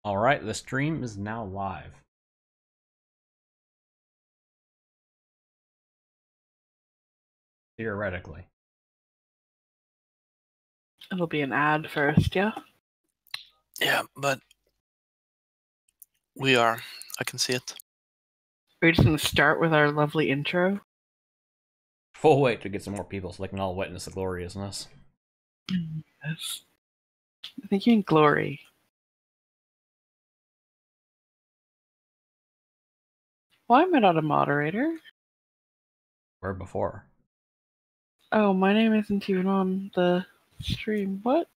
Alright, the stream is now live. Theoretically. It'll be an ad first, yeah? Yeah, but we are. I can see it. We're just going to start with our lovely intro. We'll wait to get some more people so they can all witness the gloriousness. Yes. I think you mean glory. Why am I not a moderator? Where before? Oh, my name isn't even on the stream. What?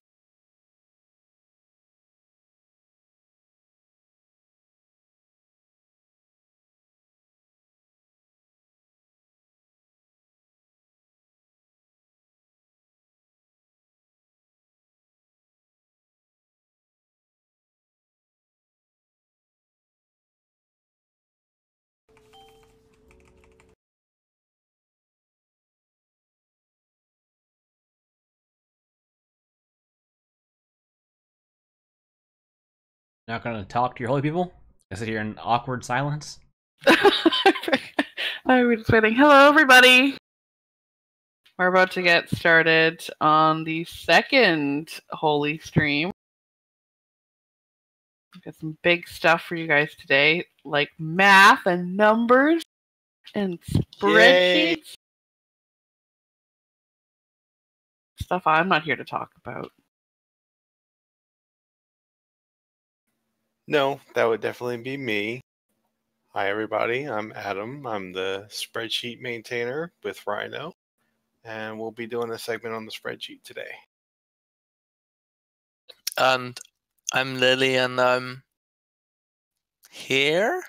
Not gonna talk to your holy people? I sit here in awkward silence? I was just waiting. Hello, everybody! We're about to get started on the second holy stream. We've got some big stuff for you guys today, like math and numbers and spreadsheets. Yay. Stuff I'm not here to talk about. No, that would definitely be me. Hi, everybody. I'm Adam. I'm the spreadsheet maintainer with Rhino, and we'll be doing a segment on the spreadsheet today. And I'm Lily, and I'm here,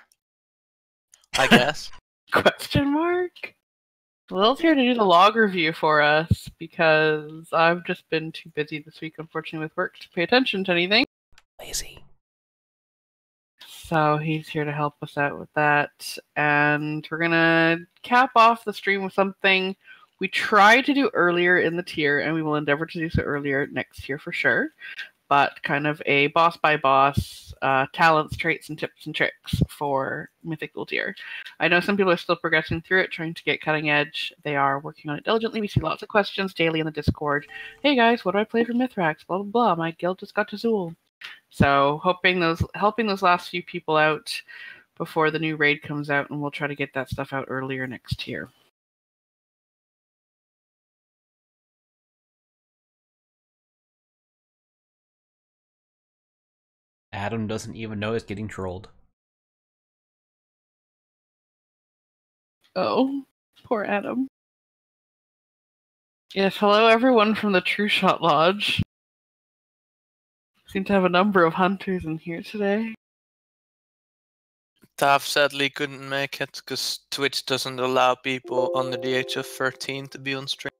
I guess. Question mark? Lil's here to do the log review for us because I've just been too busy this week, unfortunately, with work to pay attention to anything. Lazy. So he's here to help us out with that. And we're going to cap off the stream with something we tried to do earlier in the tier, and we will endeavor to do so earlier next year for sure. But kind of a boss by boss talents, traits, and tips and tricks for Mythic T.R. I know some people are still progressing through it, trying to get cutting edge. They are working on it diligently. We see lots of questions daily in the Discord. Hey guys, what do I play for Mythrax? Blah, blah, blah. My guild just got to Zul. So helping those last few people out before the new raid comes out, and we'll try to get that stuff out earlier next year. Adam doesn't even know he's getting trolled. Oh, poor Adam. Yes, hello everyone from the True Shot Lodge. Seem to have a number of hunters in here today. Tav sadly couldn't make it because Twitch doesn't allow people under the age of 13 to be on stream.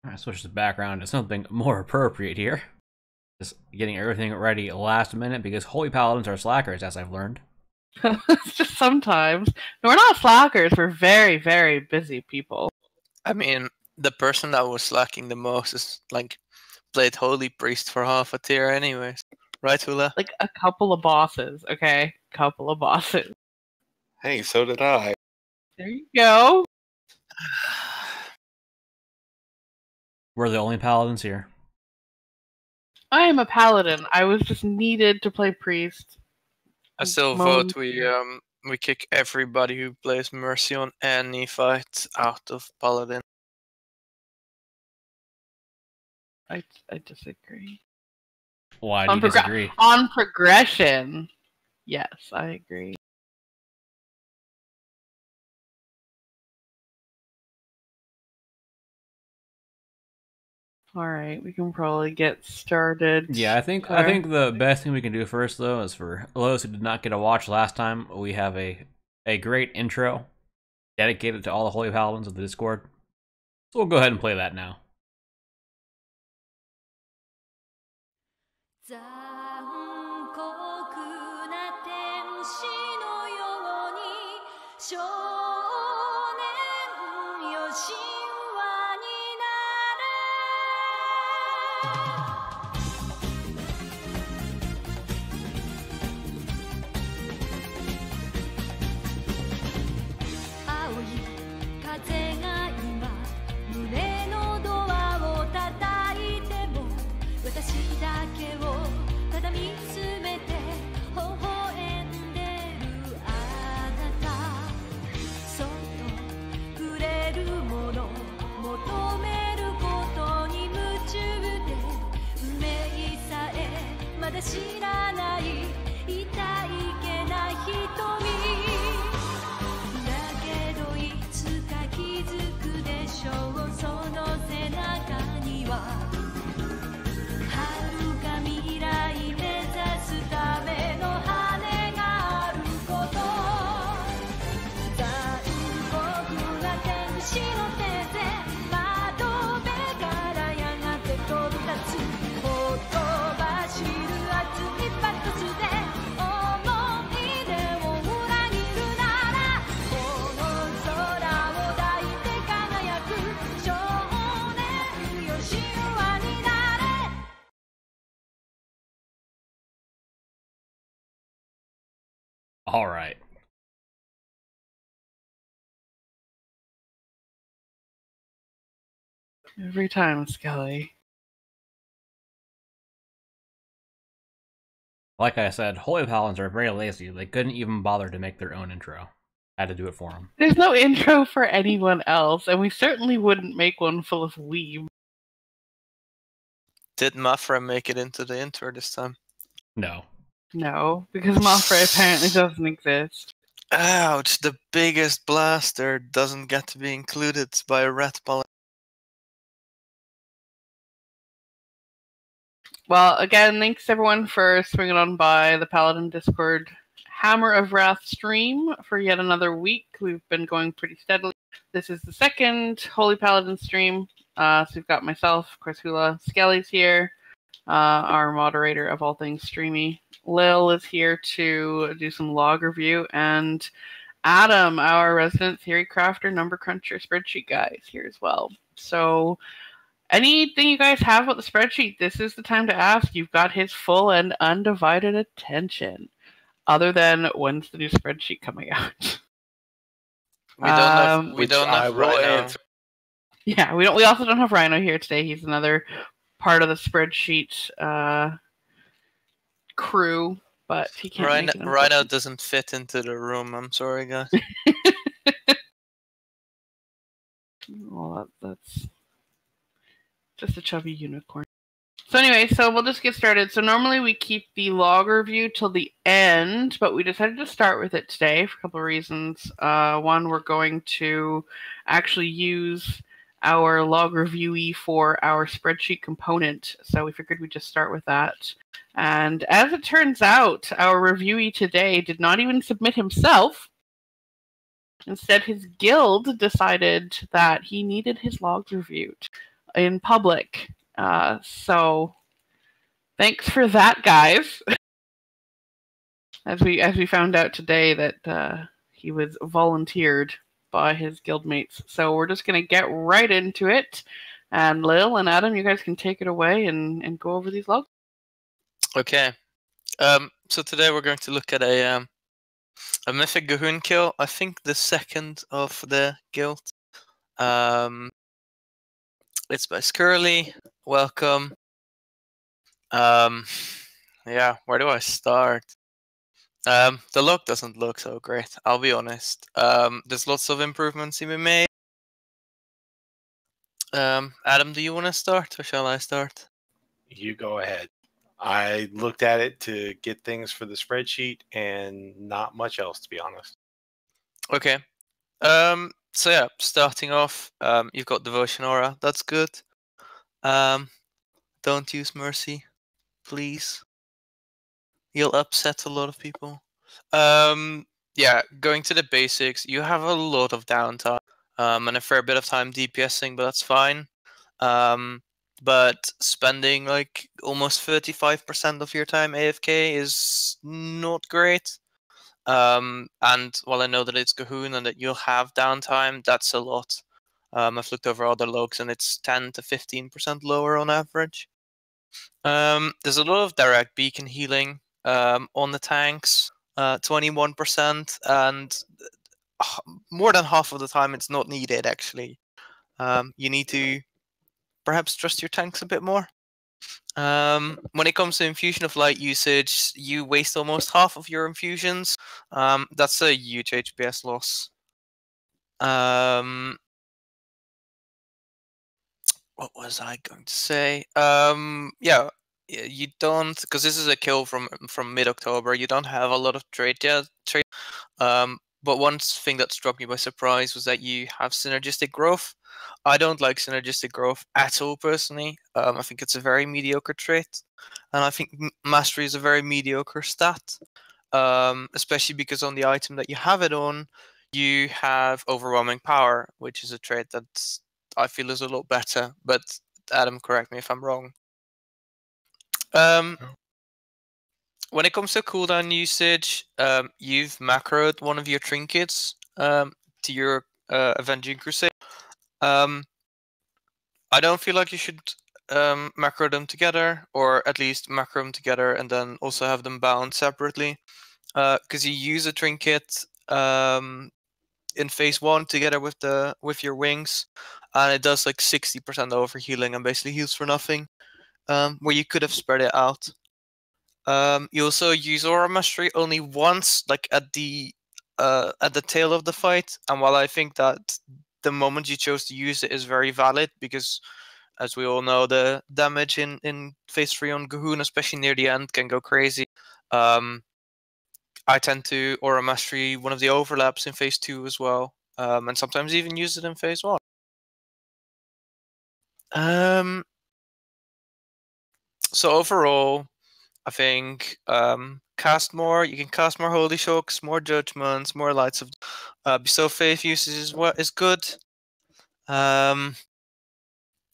I switch the background to something more appropriate here. Just getting everything ready last minute because holy paladins are slackers, as I've learned. It's just sometimes. No, we're not slackers. We're very, very busy people. I mean, the person that was slacking the most is played Holy Priest for half a tier anyways. Right, Hula? Like a couple of bosses, okay? Couple of bosses. Hey, so did I. There you go. We're the only paladins here. I am a paladin. I was just needed to play priest. I still vote we kick everybody who plays Mercy on any fight out of Paladin. I disagree. Why do you disagree? On progression, yes, I agree. All right, we can probably get started. Yeah, I think the best thing we can do first, though, is for those who did not get a watch last time, we have a great intro dedicated to all the Holy Paladins of the Discord. So we'll go ahead and play that now. 少年よ神話になれ青い風が今胸のドアを叩いても私だけをただ見つめて微笑んでるあなたそっとくれるもの求めることに夢中で運命さえまだ知らない痛いけな瞳だけどいつか気づくでしょうその背中には遥か未来目指すための羽があること残酷な天使の手で窓辺からやがて飛び立つほとばしる熱いパトスで思い出を裏切るならこの空を抱いて輝く少年よ神話になれAll right. Every time, Skelly. Like I said, Holy Paladins are very lazy. They couldn't even bother to make their own intro. I had to do it for them. There's no intro for anyone else, and we certainly wouldn't make one full of weeb. Did Mythra make it into the intro this time? No. No, because Mythra apparently doesn't exist. Ouch, the biggest blaster doesn't get to be included by a rat Paladin. Well, again, thanks everyone for swinging on by the Paladin Discord Hammer of Wrath stream for yet another week. We've been going pretty steadily. This is the second Holy Paladin stream. So we've got myself, of course, Hula. Skelly's here, our moderator of all things streamy. Lil is here to do some log review, and Adam, our resident theory crafter, number cruncher, spreadsheet guy, is here as well. So anything you guys have about the spreadsheet, this is the time to ask. You've got his full and undivided attention. Other than when's the new spreadsheet coming out? We don't have Rhino. Yeah, we also don't have Rhino here today. He's another part of the spreadsheet crew, but he can't. make it, Rhino doesn't fit into the room. I'm sorry, guys. Well, that's just a chubby unicorn. So anyway, so we'll just get started. So normally we keep the log review till the end, but we decided to start with it today for a couple of reasons. One, we're going to actually use our log reviewee for our spreadsheet component, so we figured we'd just start with that. And as it turns out, our reviewee today did not even submit himself. Instead, his guild decided that he needed his logs reviewed in public. So thanks for that, guys. As we found out today that he was volunteered by his guildmates. So we're just gonna get right into it. And Lil and Adam, you guys can take it away and go over these logs. Okay. So today we're going to look at a Mythic G'huun kill. I think the second of the guild. It's by Skirly. Welcome. Yeah, where do I start? The log doesn't look so great, I'll be honest. There's lots of improvements to be made. Adam, do you want to start, or shall I start? You go ahead. I looked at it to get things for the spreadsheet and not much else, to be honest. Okay. So yeah, starting off, you've got Devotion Aura. That's good. Don't use Mercy, please. You'll upset a lot of people. Yeah, going to the basics, you have a lot of downtime and a fair bit of time DPSing, but that's fine. But spending like almost 35% of your time AFK is not great. And while I know that it's G'huun and that you'll have downtime, that's a lot. I've looked over other logs and it's 10 to 15% lower on average. There's a lot of direct beacon healing on the tanks, 21%, and more than half of the time it's not needed actually. You need to perhaps trust your tanks a bit more. When it comes to infusion of light usage, you waste almost half of your infusions. That's a huge HPS loss. What was I going to say? Yeah, you don't, because this is a kill from mid-October. You don't have a lot of trade yet. But one thing that struck me by surprise was that you have synergistic growth. I don't like synergistic growth at all, personally. I think it's a very mediocre trait, and I think mastery is a very mediocre stat. Especially because on the item that you have it on, you have overwhelming power, which is a trait that I feel is a lot better. But Adam, correct me if I'm wrong. When it comes to cooldown usage, you've macroed one of your trinkets to your Avenging Crusade. I don't feel like you should macro them together, or at least macro them together and then also have them bound separately. Because you use a trinket in phase 1 together with your wings, and it does like 60% overhealing and basically heals for nothing. Where you could have spread it out. You also use Aura Mastery only once, like at the tail of the fight. And while I think that the moment you chose to use it is very valid, because as we all know, the damage in phase 3 on G'huun, especially near the end, can go crazy. I tend to Aura Mastery one of the overlaps in phase 2 as well, and sometimes even use it in phase 1. So overall, I think cast more. You can cast more Holy Shocks, more Judgments, more Lights of Bestow Faith usage is good.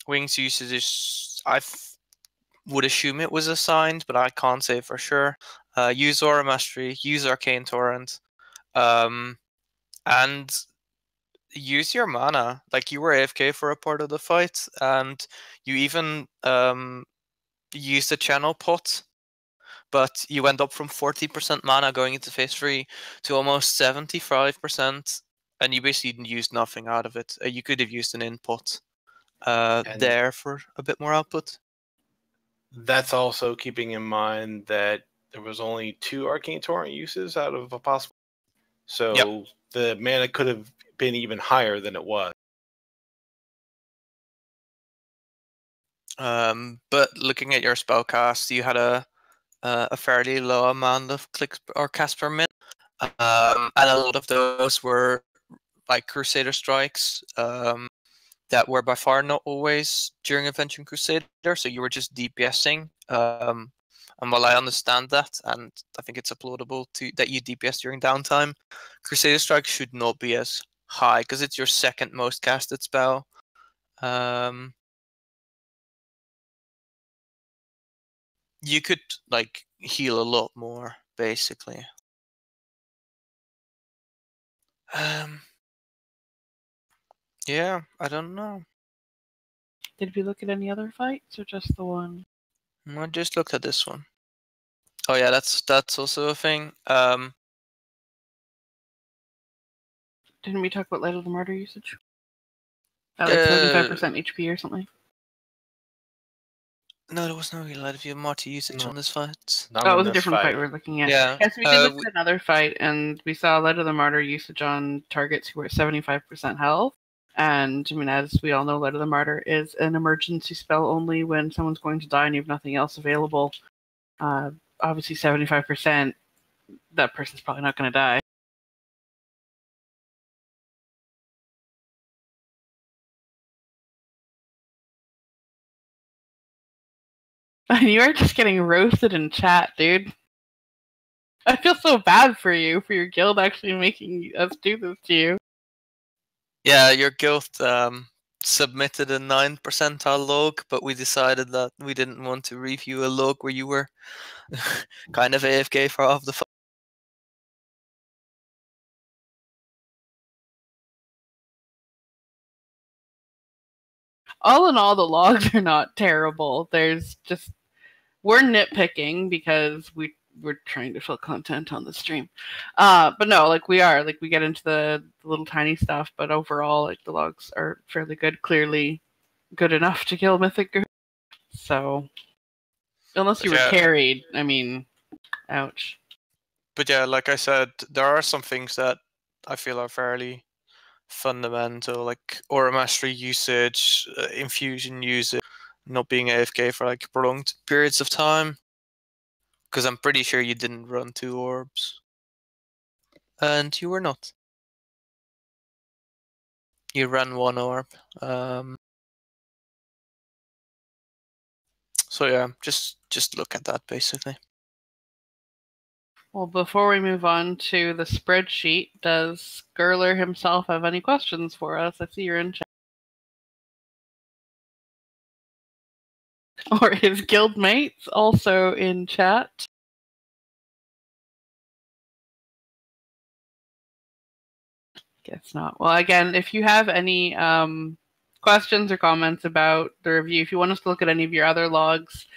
Wings usage is, would assume it was assigned, but I can't say for sure. Use Aura Mastery, use Arcane Torrent, and use your mana. Like, you were AFK for a part of the fight, and you even used the channel pot, but you went up from 40% mana going into phase 3 to almost 75%, and you basically used nothing out of it. You could have used an input there for a bit more output. That's also keeping in mind that there was only 2 Arcane Torrent uses out of a possible. So the mana could have been even higher than it was. But looking at your spellcast, you had a fairly low amount of clicks or casts per minute, and a lot of those were like Crusader strikes that were by far not always during Avenging Crusader, so you were just DPSing. And while I understand that, and I think it's applaudable that you DPS during downtime, Crusader strike should not be as high because it's your second most casted spell. You could like heal a lot more, basically. Yeah, I don't know. Did we look at any other fights or just the one? I just looked at this one. Oh yeah, that's also a thing. Didn't we talk about Light of the Martyr usage? At like 75% HP or something? No, there was no Light of the Martyr usage on this fight. Oh, it was a different fight we were looking at. Yeah. Yes, we did look at another fight, and we saw Light of the Martyr usage on targets who were at 75% health. And, I mean, as we all know, Light of the Martyr is an emergency spell only when someone's going to die and you have nothing else available. Obviously, 75%, that person's probably not going to die. And you are just getting roasted in chat, dude. I feel so bad for you, for your guild actually making us do this to you. Yeah, your guild submitted a 9 percentile log, but we decided that we didn't want to review a log where you were kind of AFK for half the fight. all in all, the logs are not terrible. There's just we're nitpicking because we're trying to fill content on the stream. But no, like we get into the little tiny stuff, but overall, like the logs are fairly good. Clearly, good enough to kill Mythic G'huun. So, unless you were carried, I mean, ouch. But yeah, like I said, there are some things that I feel are fairly fundamental, like aura mastery usage, infusion usage, not being AFK for like prolonged periods of time. Because I'm pretty sure you didn't run 2 orbs. And you were not. You ran 1 orb. So yeah, just look at that basically. Well, before we move on to the spreadsheet, does Gurler himself have any questions for us? I see you're in chat. Or his guildmates also in chat. Guess not. Well, again, if you have any questions or comments about the review, if you want us to look at any of your other logs,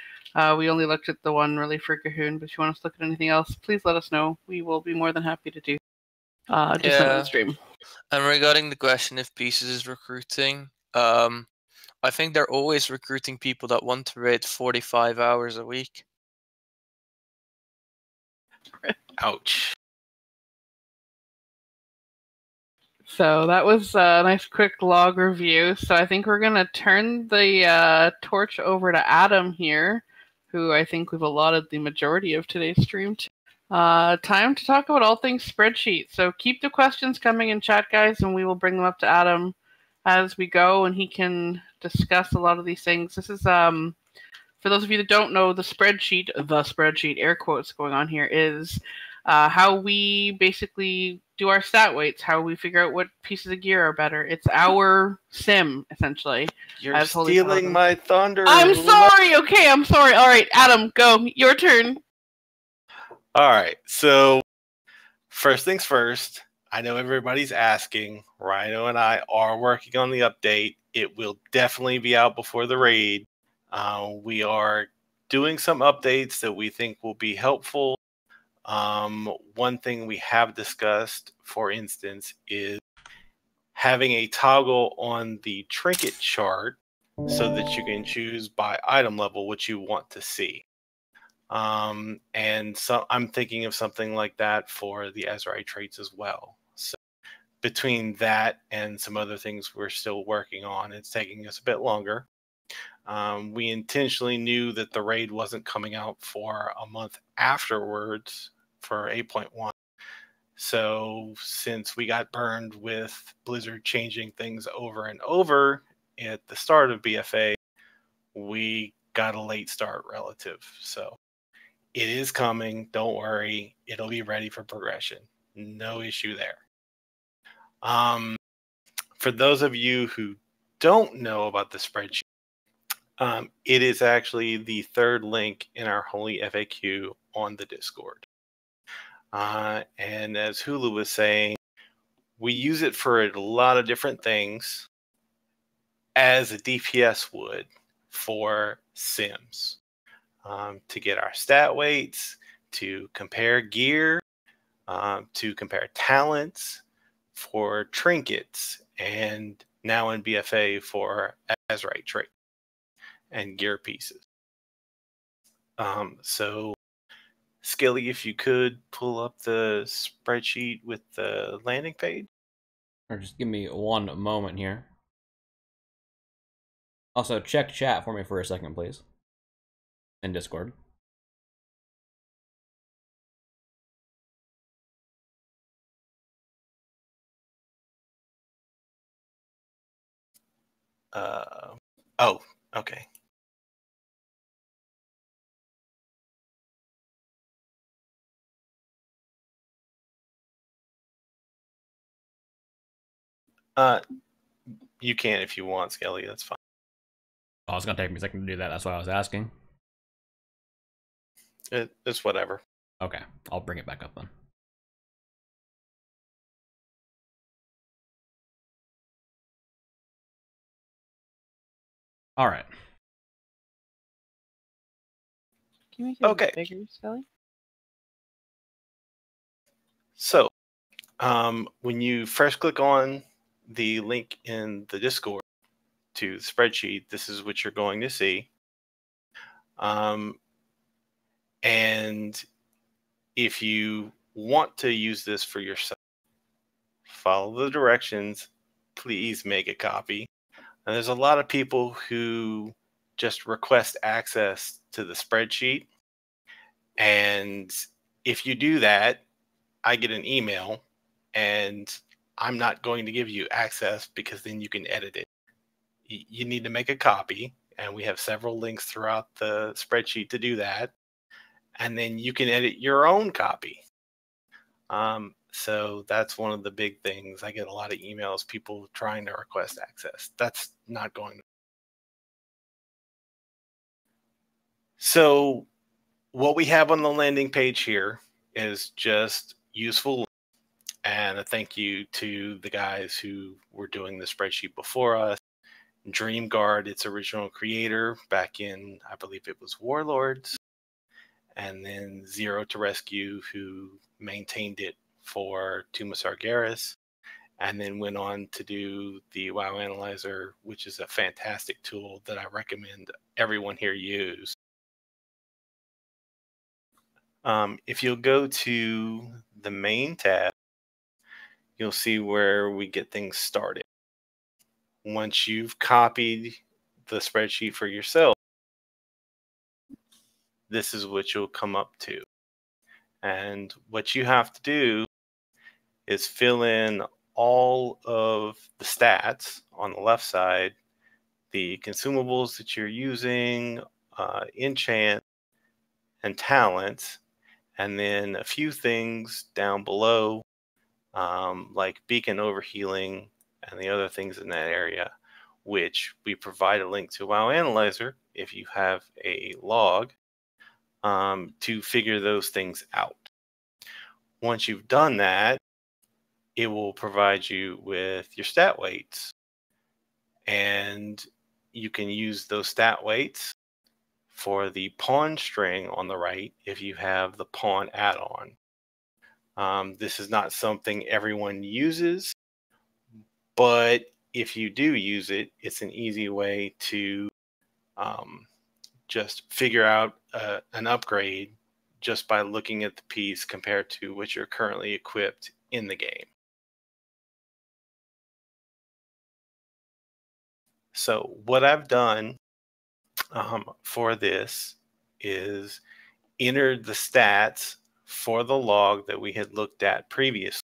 we only looked at the one really for G'huun, but if you want us to look at anything else, please let us know. We will be more than happy to do. Just not on the stream. And regarding the question if Pieces is recruiting, I think they're always recruiting people that want to raid 45 hours a week. Ouch. So that was a nice quick log review. So I think we're going to turn the torch over to Adam here, who I think we've allotted the majority of today's stream to. Time to talk about all things spreadsheet. So keep the questions coming in chat, guys, and we will bring them up to Adam as we go, and he can discuss a lot of these things. This is, for those of you that don't know, the spreadsheet, air quotes going on here, is how we basically do our stat weights, how we figure out what pieces of gear are better. It's our sim, essentially. You're stealing my thunder. I'm sorry. Okay, I'm sorry. All right, Adam, go. Your turn. All right. So, first things first, I know everybody's asking. Rhino and I are working on the update. It will definitely be out before the raid. We are doing some updates that we think will be helpful. One thing we have discussed, for instance, is having a toggle on the trinket chart so that you can choose by item level what you want to see. And so I'm thinking of something like that for the Azraite traits as well. So between that and some other things we're still working on, it's taking us a bit longer. We intentionally knew that the raid wasn't coming out for a month afterwards for 8.1. So since we got burned with Blizzard changing things over and over at the start of BFA, we got a late start relative. So it is coming. Don't worry. It'll be ready for progression. No issue there. For those of you who don't know about the spreadsheet, it is actually the third link in our Holy FAQ on the Discord. And as Hulu was saying, we use it for a lot of different things as a DPS would for Sims. To get our stat weights, to compare gear, to compare talents, for trinkets, and now in BFA for Azraite trait and gear pieces. So, Skilly, if you could pull up the spreadsheet with the landing page. Or just give me one moment here. Also, check chat for me for a second, please. In Discord. Oh, okay. You can if you want, Skelly. That's fine. Oh, it's gonna take me a second to do that. That's why I was asking. It's whatever. Okay, I'll bring it back up then. All right. Can you make it Okay. bigger, Scully? So, when you first click on the link in the Discord to the spreadsheet, this is what you're going to see. And if you want to use this for yourself, follow the directions. Please make a copy. And there's a lot of people who just request access to the spreadsheet. And if you do that, I get an email, and I'm not going to give you access because then you can edit it. You need to make a copy, and we have several links throughout the spreadsheet to do that. And then you can edit your own copy. So that's one of the big things. I get a lot of emails, people trying to request access. That's not going to. So what we have on the landing page here is just useful. And a thank you to the guys who were doing the spreadsheet before us. DreamGuard, its original creator, back in, I believe it was Warlords. And then Zero to Rescue, who maintained it for Tomb of Sargeras, and then went on to do the WoW Analyzer, which is a fantastic tool that I recommend everyone here use. If you'll go to the main tab, you'll see where we get things started. Once you've copied the spreadsheet for yourself, this is what you'll come up to. And what you have to do is fill in all of the stats on the left side, the consumables that you're using, enchant, and talents, and then a few things down below, like beacon overhealing and the other things in that area, which we provide a link to WoW Analyzer if you have a log to figure those things out. Once you've done that, it will provide you with your stat weights, and you can use those stat weights for the pawn string on the right if you have the pawn add-on. This is not something everyone uses, but if you do use it, it's an easy way to just figure out an upgrade just by looking at the piece compared to what you're currently equipped in the game. So what I've done for this is entered the stats for the log that we had looked at previously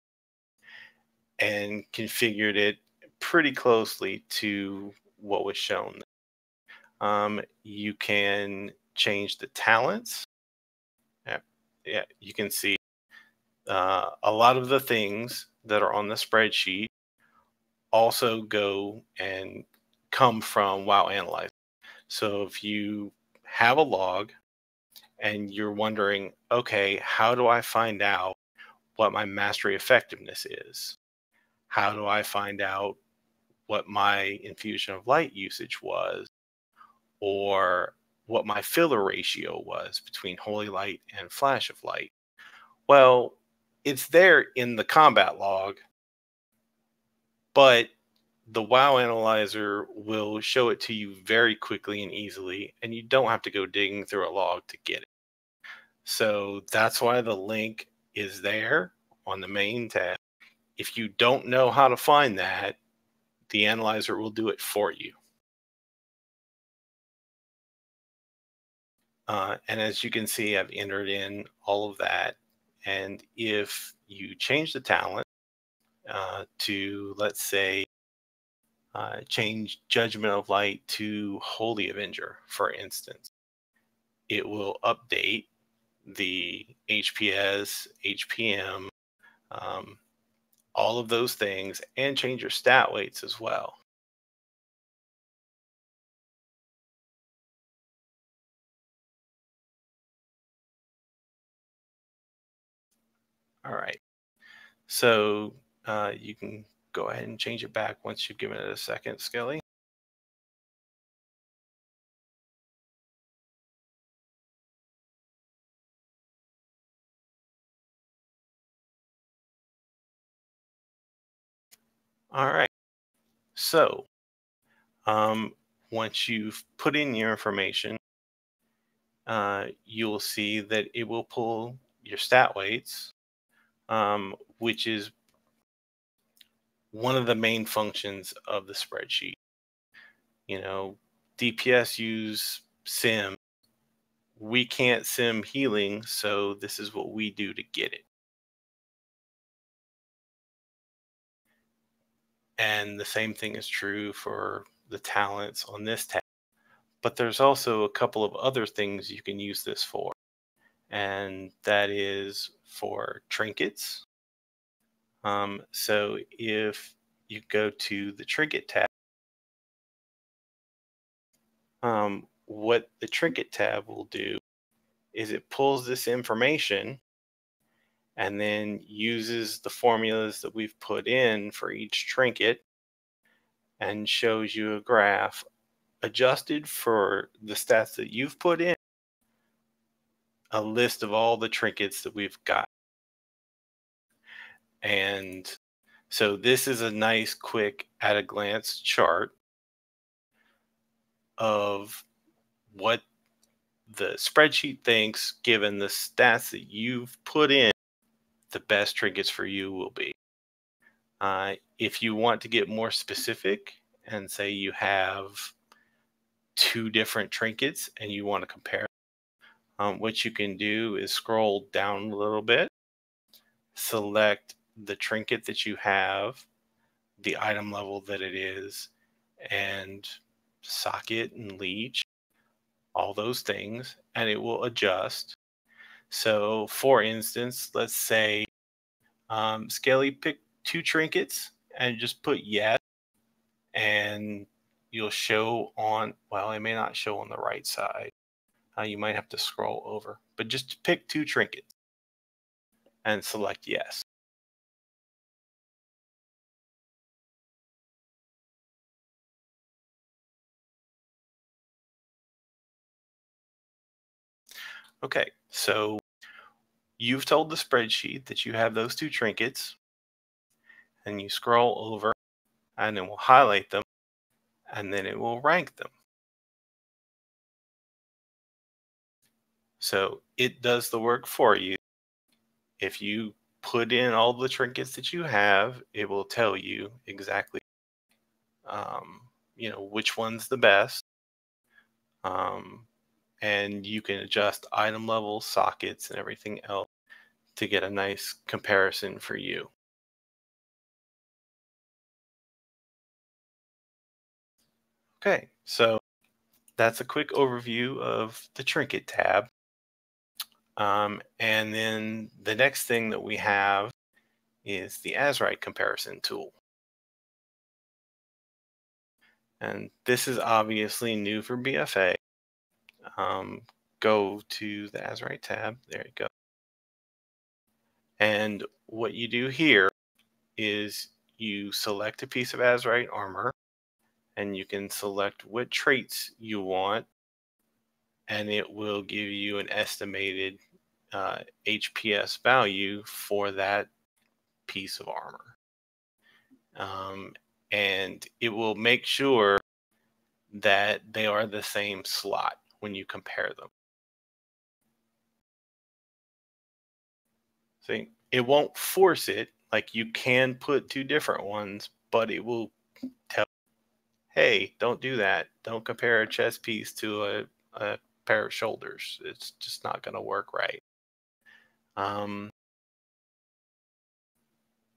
and configured it pretty closely to what was shown. You can change the talents. Yeah, you can see a lot of the things that are on the spreadsheet also go and come from WoW Analyzer. So if you have a log and you're wondering, okay, how do I find out what my mastery effectiveness is? How do I find out what my infusion of light usage was, or what my filler ratio was between holy light and flash of light? Well, it's there in the combat log, but the WoW Analyzer will show it to you very quickly and easily, and you don't have to go digging through a log to get it. So that's why the link is there on the main tab. If you don't know how to find that, the analyzer will do it for you. And as you can see, I've entered in all of that. And if you change the talent to, let's say, change Judgment of Light to Holy Avenger, for instance, it will update the HPS, HPM, all of those things, and change your stat weights as well. All right. So you can go ahead and change it back once you've given it a second, Skelly. All right. So, once you've put in your information, you'll see that it will pull your stat weights, which is one of the main functions of the spreadsheet. You know, DPS use sim. We can't sim healing, so this is what we do to get it. And the same thing is true for the talents on this tab. But there's also a couple of other things you can use this for. And that is for trinkets. So if you go to the trinket tab, what the trinket tab will do is it pulls this information and then uses the formulas that we've put in for each trinket and shows you a graph adjusted for the stats that you've put in, a list of all the trinkets that we've got. And so this is a nice, quick, at a glance chart of what the spreadsheet thinks, given the stats that you've put in, the best trinkets for you will be. If you want to get more specific and say you have 2 different trinkets and you want to compare, what you can do is scroll down a little bit, select the trinket that you have, the item level that it is, and socket and leech, all those things, and it will adjust. So for instance, let's say Scaly pick 2 trinkets and just put yes, and you'll show on, well, it may not show on the right side. You might have to scroll over, but just pick 2 trinkets and select yes. Okay, so you've told the spreadsheet that you have those 2 trinkets, and you scroll over, and it will highlight them, and then it will rank them. So it does the work for you. If you put in all the trinkets that you have, it will tell you exactly, which one's the best. And you can adjust item levels, sockets, and everything else to get a nice comparison for you. Okay, so that's a quick overview of the trinket tab. And then the next thing that we have is the Azerite comparison tool. And this is obviously new for BFA. Go to the Azerite tab. There you go. And what you do here is you select a piece of Azerite armor, and you can select what traits you want, and it will give you an estimated HPS value for that piece of armor. And it will make sure that they are the same slot when you compare them. So it won't force it, like you can put 2 different ones, but it will tell, hey, don't do that. Don't compare a chest piece to a pair of shoulders. It's just not going to work right.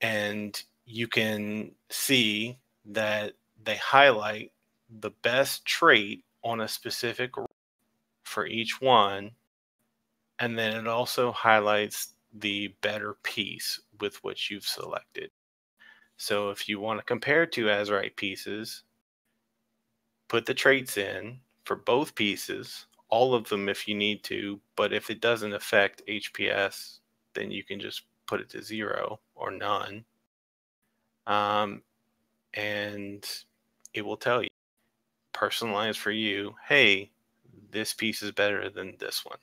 And you can see that they highlight the best trait on a specific for each one, and then it also highlights the better piece with which you've selected. So if you want to compare 2 Azerite pieces, put the traits in for both pieces, all of them if you need to, but if it doesn't affect HPS, then you can just put it to 0 or none. And it will tell you, personalized for you, hey, this piece is better than this one.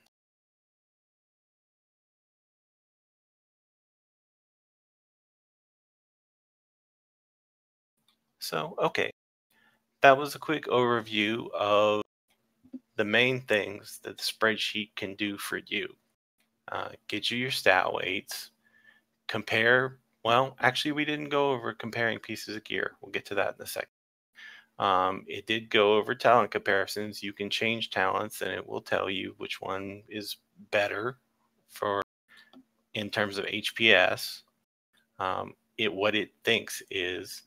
So, okay, that was a quick overview of the main things that the spreadsheet can do for you. Get you your stat weights, compare, well, actually we didn't go over comparing pieces of gear. We'll get to that in a second. It did go over talent comparisons. You can change talents and it will tell you which one is better for in terms of HPS. What it thinks is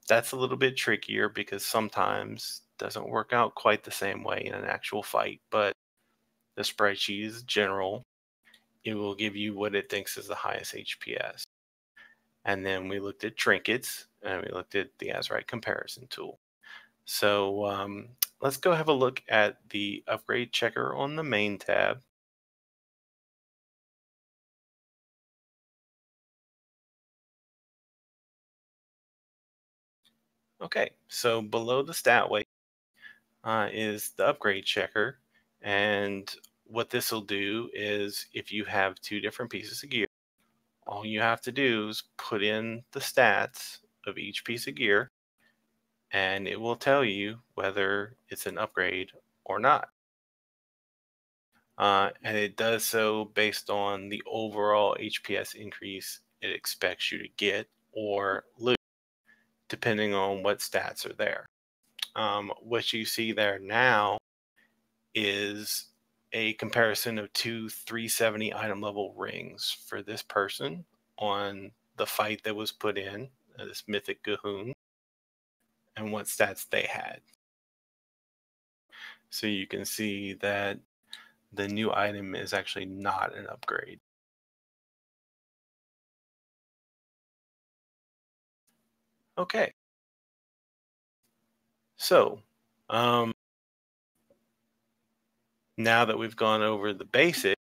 that's a little bit trickier because sometimes it doesn't work out quite the same way in an actual fight, but the spreadsheet is general. It will give you what it thinks is the highest HPS. And then we looked at trinkets and we looked at the Azerite comparison tool. So let's go have a look at the upgrade checker on the main tab. Okay, so below the stat weight is the upgrade checker. And what this will do is if you have two different pieces of gear, all you have to do is put in the stats of each piece of gear and it will tell you whether it's an upgrade or not. And it does so based on the overall HPS increase it expects you to get or lose, depending on what stats are there. What you see there now is a comparison of two 370 item level rings for this person on the fight that was put in, this Mythic G'huun, and what stats they had. So you can see that the new item is actually not an upgrade. Okay. So, now that we've gone over the basics,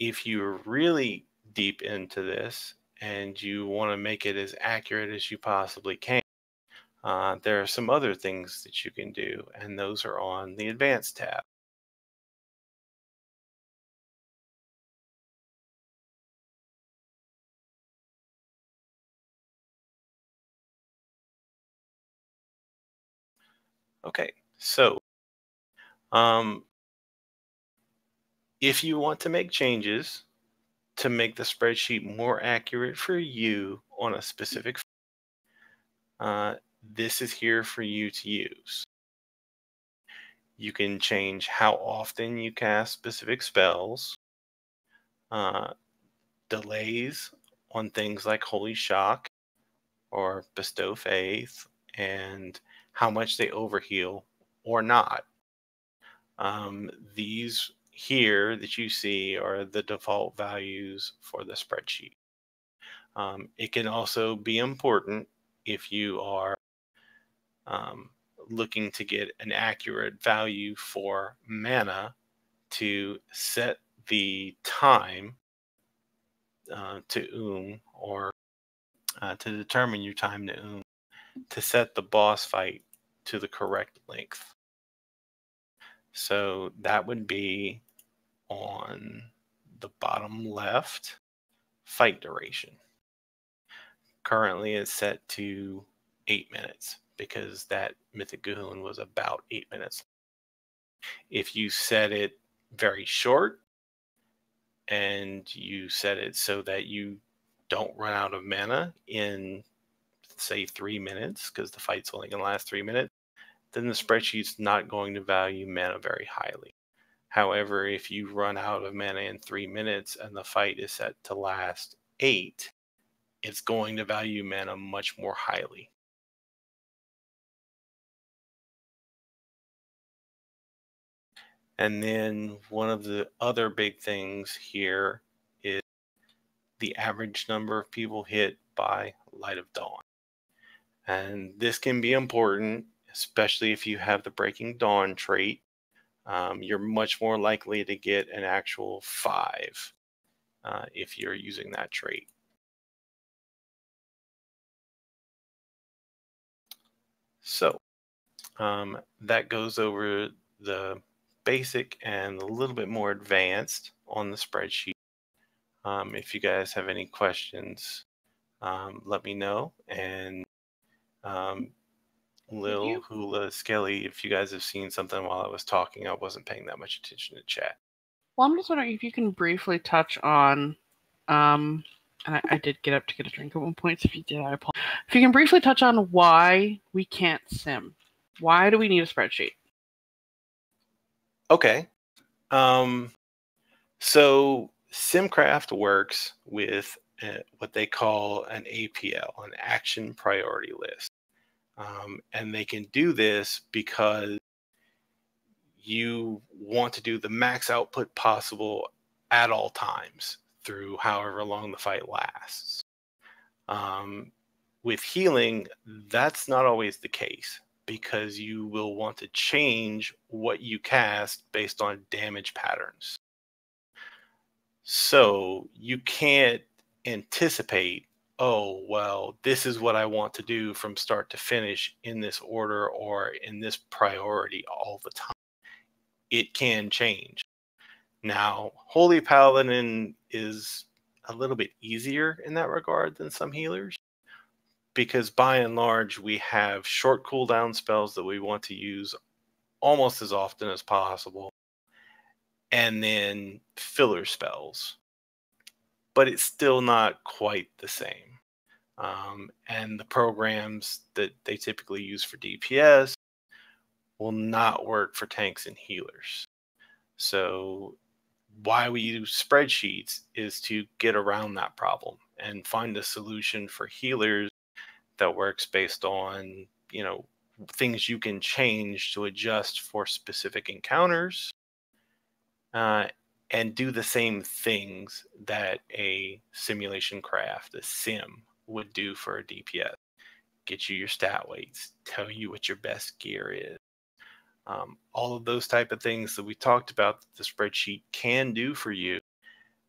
if you're really deep into this and you want to make it as accurate as you possibly can, there are some other things that you can do, and those are on the Advanced tab. Okay, so if you want to make changes to make the spreadsheet more accurate for you on a specific, this is here for you to use. You can change how often you cast specific spells, delays on things like Holy Shock or Bestow Faith, and how much they overheal or not. These here that you see are the default values for the spreadsheet. It can also be important if you are looking to get an accurate value for mana to set the time to or to determine your time to to set the boss fight to the correct length. So that would be on the bottom left, fight duration. Currently it's set to 8 minutes because that Mythic G'huun was about 8 minutes. If you set it very short and you set it so that you don't run out of mana in, say, 3 minutes, because the fight's only going to last 3 minutes, then the spreadsheet's not going to value mana very highly. However, if you run out of mana in 3 minutes and the fight is set to last 8, it's going to value mana much more highly. And then one of the other big things here is the average number of people hit by Light of Dawn. And this can be important, especially if you have the Breaking Dawn trait. You're much more likely to get an actual 5 if you're using that trait. So that goes over the basic and a little bit more advanced on the spreadsheet. If you guys have any questions, let me know, and Lil, Hula, Skelly, if you guys have seen something while I was talking, I wasn't paying that much attention to chat. Well, I'm just wondering if you can briefly touch on, and I did get up to get a drink at one point, so if you did, I apologize. If you can briefly touch on why we can't sim. Why do we need a spreadsheet? Okay. So Simcraft works with what they call an APL, an action priority list. And they can do this because you want to do the max output possible at all times through however long the fight lasts. With healing, that's not always the case because you will want to change what you cast based on damage patterns. So you can't anticipate, oh, well, this is what I want to do from start to finish in this order or in this priority all the time. It can change. Now, Holy Paladin is a little bit easier in that regard than some healers because by and large, we have short cooldown spells that we want to use almost as often as possible, and then filler spells. But it's still not quite the same. And the programs that they typically use for DPS will not work for tanks and healers. So why we use spreadsheets is to get around that problem and find a solution for healers that works based on, things you can change to adjust for specific encounters, and do the same things that a simulation craft, a sim, would do for a DPS. Get you your stat weights, tell you what your best gear is. All of those type of things that we talked about that the spreadsheet can do for you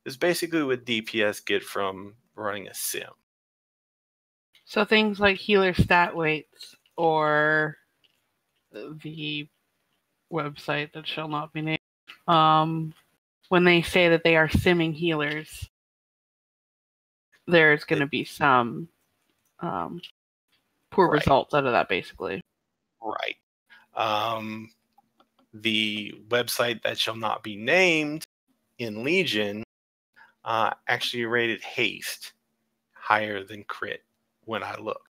is basically what DPS get from running a sim. So things like healer stat weights or the website that shall not be named. When they say that they are simming healers, there's going to be some poor Right. results out of that, basically. Right. The website that shall not be named in Legion actually rated haste higher than crit when I looked.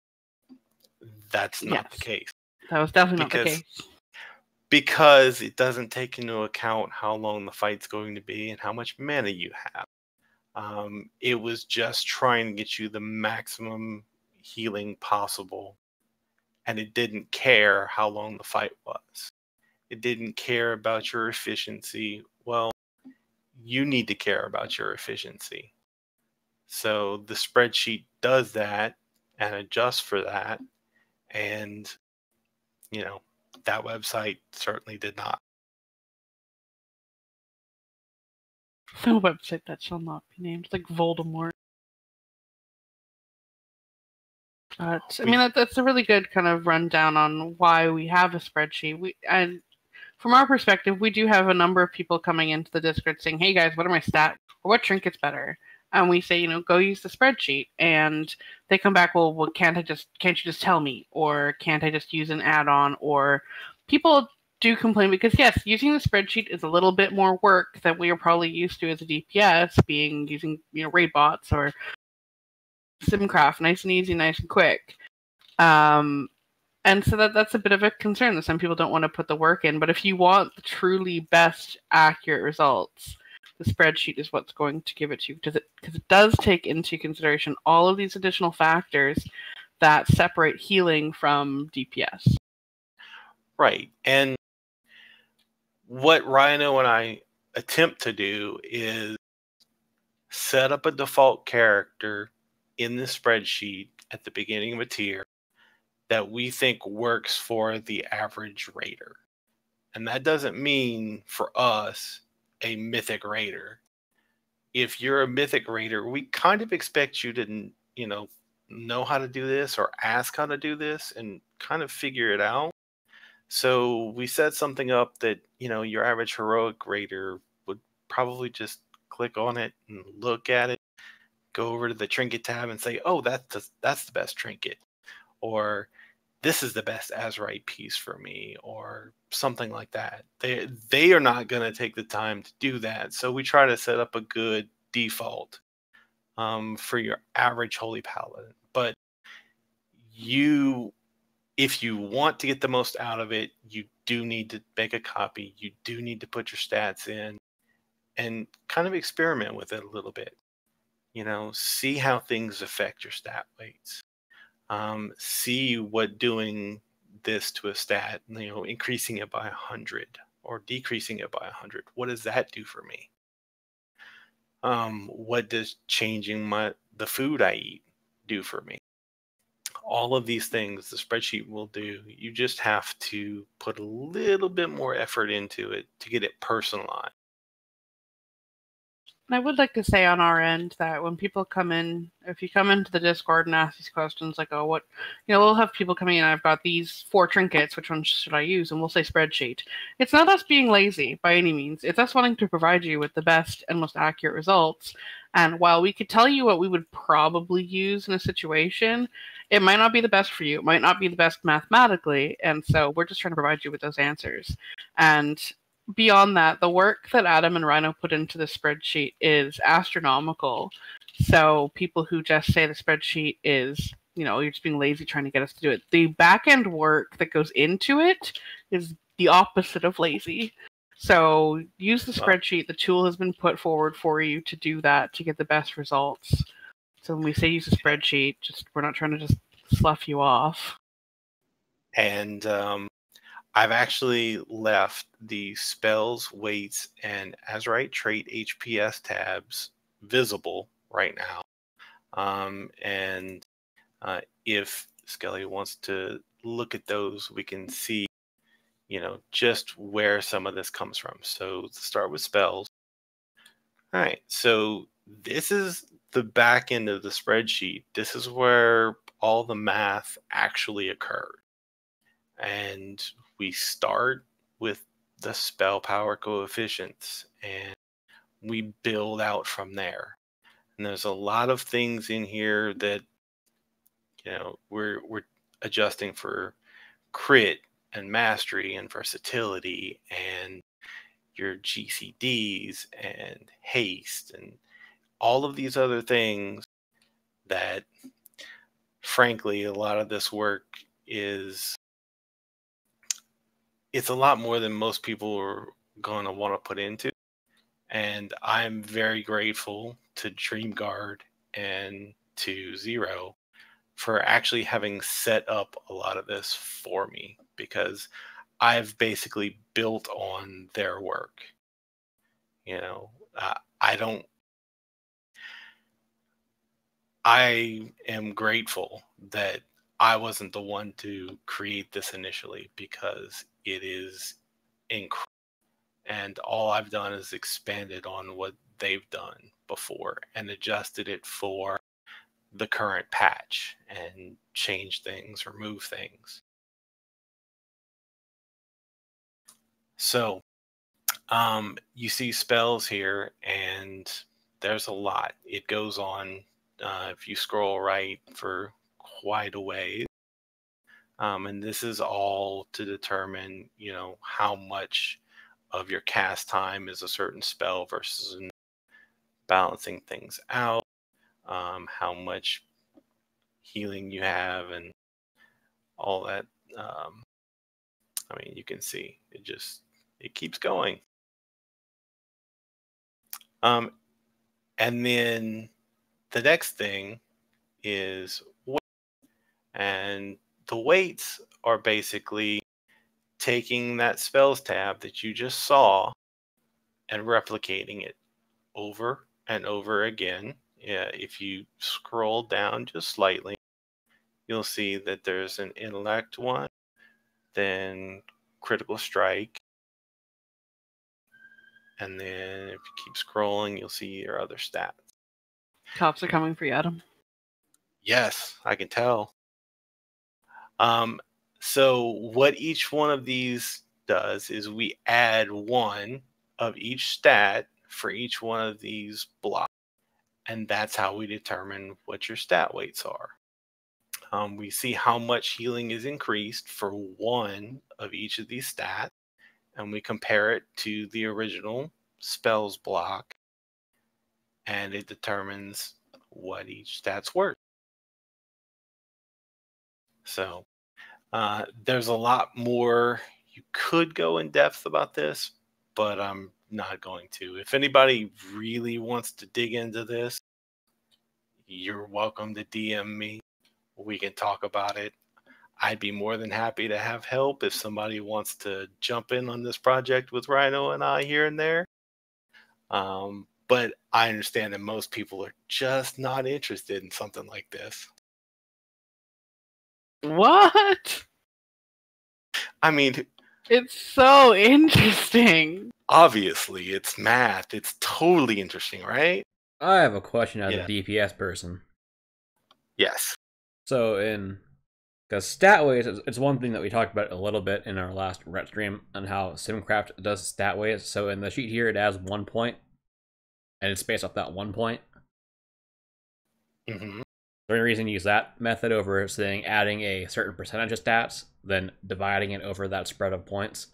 That's not the case. That was definitely not the case. Because it doesn't take into account how long the fight's going to be and how much mana you have. It was just trying to get you the maximum healing possible, and it didn't care how long the fight was. It didn't care about your efficiency. Well, you need to care about your efficiency. So the spreadsheet does that and adjusts for that, and that website certainly did not. No website that shall not be named. It's like Voldemort. But, I mean, that's a really good kind of rundown on why we have a spreadsheet. And from our perspective, we do have a number of people coming into the Discord saying, hey guys, what are my stats? Or what trinket's better? And we say, go use the spreadsheet. And they come back, well, can't you just tell me? Or can't I just use an add-on? Or people do complain because, yes, using the spreadsheet is a little bit more work than we are probably used to as a DPS, using raid bots or Simcraft, nice and easy, nice and quick. And so that's a bit of a concern that some people don't want to put the work in. But if you want the truly best, accurate results, the spreadsheet is what's going to give it to you because it does take into consideration all of these additional factors that separate healing from DPS. Right. And what Rhino and I attempt to do is set up a default character in the spreadsheet at the beginning of a tier that we think works for the average raider. And that doesn't mean for us a mythic raider. If you're a mythic raider, we kind of expect you to, know how to do this or ask how to do this and kind of figure it out. So we set something up that, your average heroic raider would probably just click on it and look at it, go over to the trinket tab and say, oh, that's the best trinket. Or this is the best Azerite piece for me, or something like that. They are not going to take the time to do that. So we try to set up a good default for your average Holy Paladin. But if you want to get the most out of it, you do need to make a copy. You do need to put your stats in and kind of experiment with it a little bit. See how things affect your stat weights. See what doing this to a stat, increasing it by 100 or decreasing it by 100, what does that do for me? What does changing the food I eat do for me? All of these things the spreadsheet will do. You just have to put a little bit more effort into it to get it personalized. And I would like to say on our end that when people come in, if you come into the Discord and ask these questions, like, oh, we'll have people coming in, I've got these 4 trinkets, which ones should I use? And we'll say spreadsheet. It's not us being lazy by any means. It's us wanting to provide you with the best and most accurate results. And while we could tell you what we would probably use in a situation, it might not be the best for you. It might not be the best mathematically. And so we're just trying to provide you with those answers. And beyond that, the work that Adam and Rhino put into the spreadsheet is astronomical. So people who just say the spreadsheet is, you're just being lazy trying to get us to do it. The back end work that goes into it is the opposite of lazy. So use the spreadsheet. The tool has been put forward for you to do that, to get the best results. So when we say use a spreadsheet, we're not trying to just slough you off. And I've actually left the spells, weights, and Azerite trait HPS tabs visible right now. And if Skelly wants to look at those, we can see, just where some of this comes from. So let's start with spells. All right, so this is the back end of the spreadsheet. This is where all the math actually occurred. And we start with the spell power coefficients and we build out from there. And there's a lot of things in here that, we're adjusting for crit and mastery and versatility and your GCDs and haste and all of these other things that, frankly, a lot of this work it's a lot more than most people are going to want to put into. And I'm very grateful to DreamGuard and to Zero for actually having set up a lot of this for me, because I've basically built on their work. I am grateful that I wasn't the one to create this initially, because it is incredible. And all I've done is expanded on what they've done before and adjusted it for the current patch and change things or move things. So you see spells here, and there's a lot. It goes on, if you scroll right, for quite a ways. And this is all to determine, how much of your cast time is a certain spell versus another, balancing things out, how much healing you have, and all that. You can see it keeps going. And then the next thing is weight. And the weights are basically taking that spells tab that you just saw and replicating it over and over again. If you scroll down just slightly, you'll see that there's an intellect one, then critical strike, and then if you keep scrolling, you'll see your other stats. Cops are coming for you, Adam. Yes, I can tell. So what each one of these does is we add one of each stat for each one of these blocks. And that's how we determine what your stat weights are. We see how much healing is increased for one of each of these stats, and we compare it to the original spells block, and it determines what each stat's worth. So there's a lot more you could go in depth about this, but I'm not going to. If anybody really wants to dig into this, you're welcome to DM me. We can talk about it. I'd be more than happy to have help if somebody wants to jump in on this project with Rhino and I here and there. But I understand that most people are just not interested in something like this. What? I mean, It's so interesting. obviously, it's math. It's totally interesting, right? I have a question as Yeah. a DPS person. Yes. So because stat weights, it's one thing that we talked about a little bit in our last ret stream on how Simcraft does stat weights. So in the sheet here, it has 1 point, and it's based off that 1 point. Mm-hmm. The only reason you use that method over saying adding a certain percentage of stats, then dividing it over that spread of points.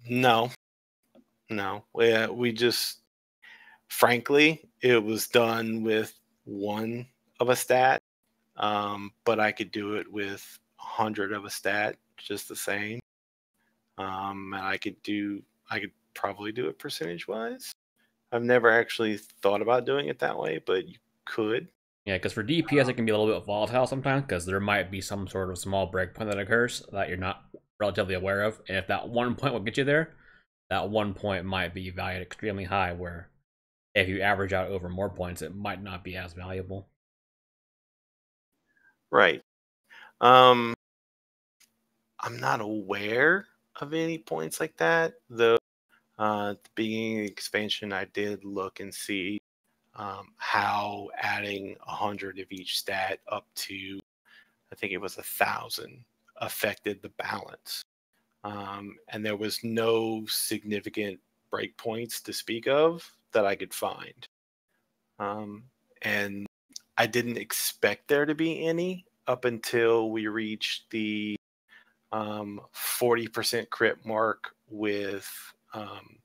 No. We just, frankly, it was done with one of a stat, but I could do it with 100 of a stat, just the same. And I could probably do it percentage wise. I've never actually thought about doing it that way, but you could. Yeah, because for DPS it can be a little bit volatile sometimes, because there might be some sort of small breakpoint that occurs that you're not relatively aware of, and if that 1 point will get you there, that 1 point might be valued extremely high, where if you average out over more points, it might not be as valuable. Right. I'm not aware of any points like that, though. At the beginning of the expansion, I did look and see how adding 100 of each stat up to, I think it was 1,000, affected the balance. And there was no significant breakpoints to speak of that I could find. And I didn't expect there to be any up until we reached the 40% crit mark with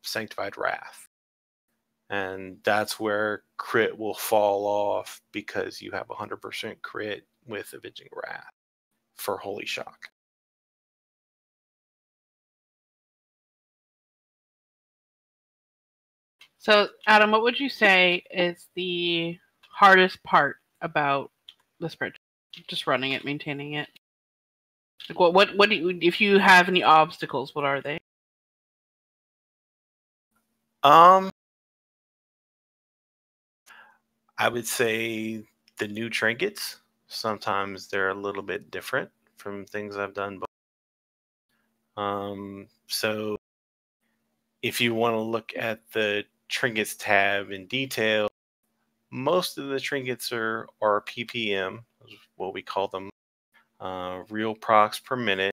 Sanctified Wrath. And that's where crit will fall off, because you have 100% crit with Avenging Wrath for Holy Shock. So, Adam, what would you say is the hardest part about the spreadsheet? Just running it, maintaining it. Like, what do you, if you have any obstacles, what are they? I would say the new trinkets. Sometimes they're a little bit different from things I've done before. So if you want to look at the trinkets tab in detail, most of the trinkets are PPM, what we call them, real procs per minute.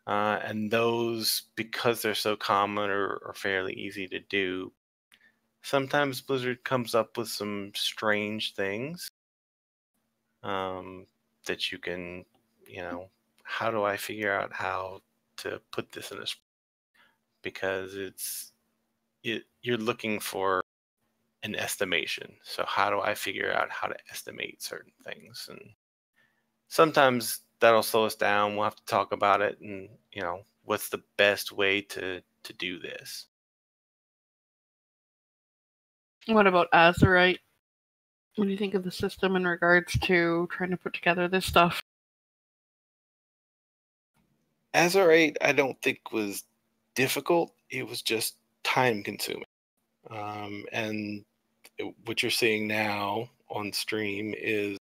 And those, because they're so common, are fairly easy to do. Sometimes Blizzard comes up with some strange things that you can, how do I figure out how to put this in a, because you're looking for an estimation. So how do I figure out how to estimate certain things? And sometimes that'll slow us down. We'll have to talk about it, and what's the best way to do this. What about Azurite? What do you think of the system in regards to trying to put together this stuff? Azurite, I don't think was difficult. It was just time consuming. And what you're seeing now on stream is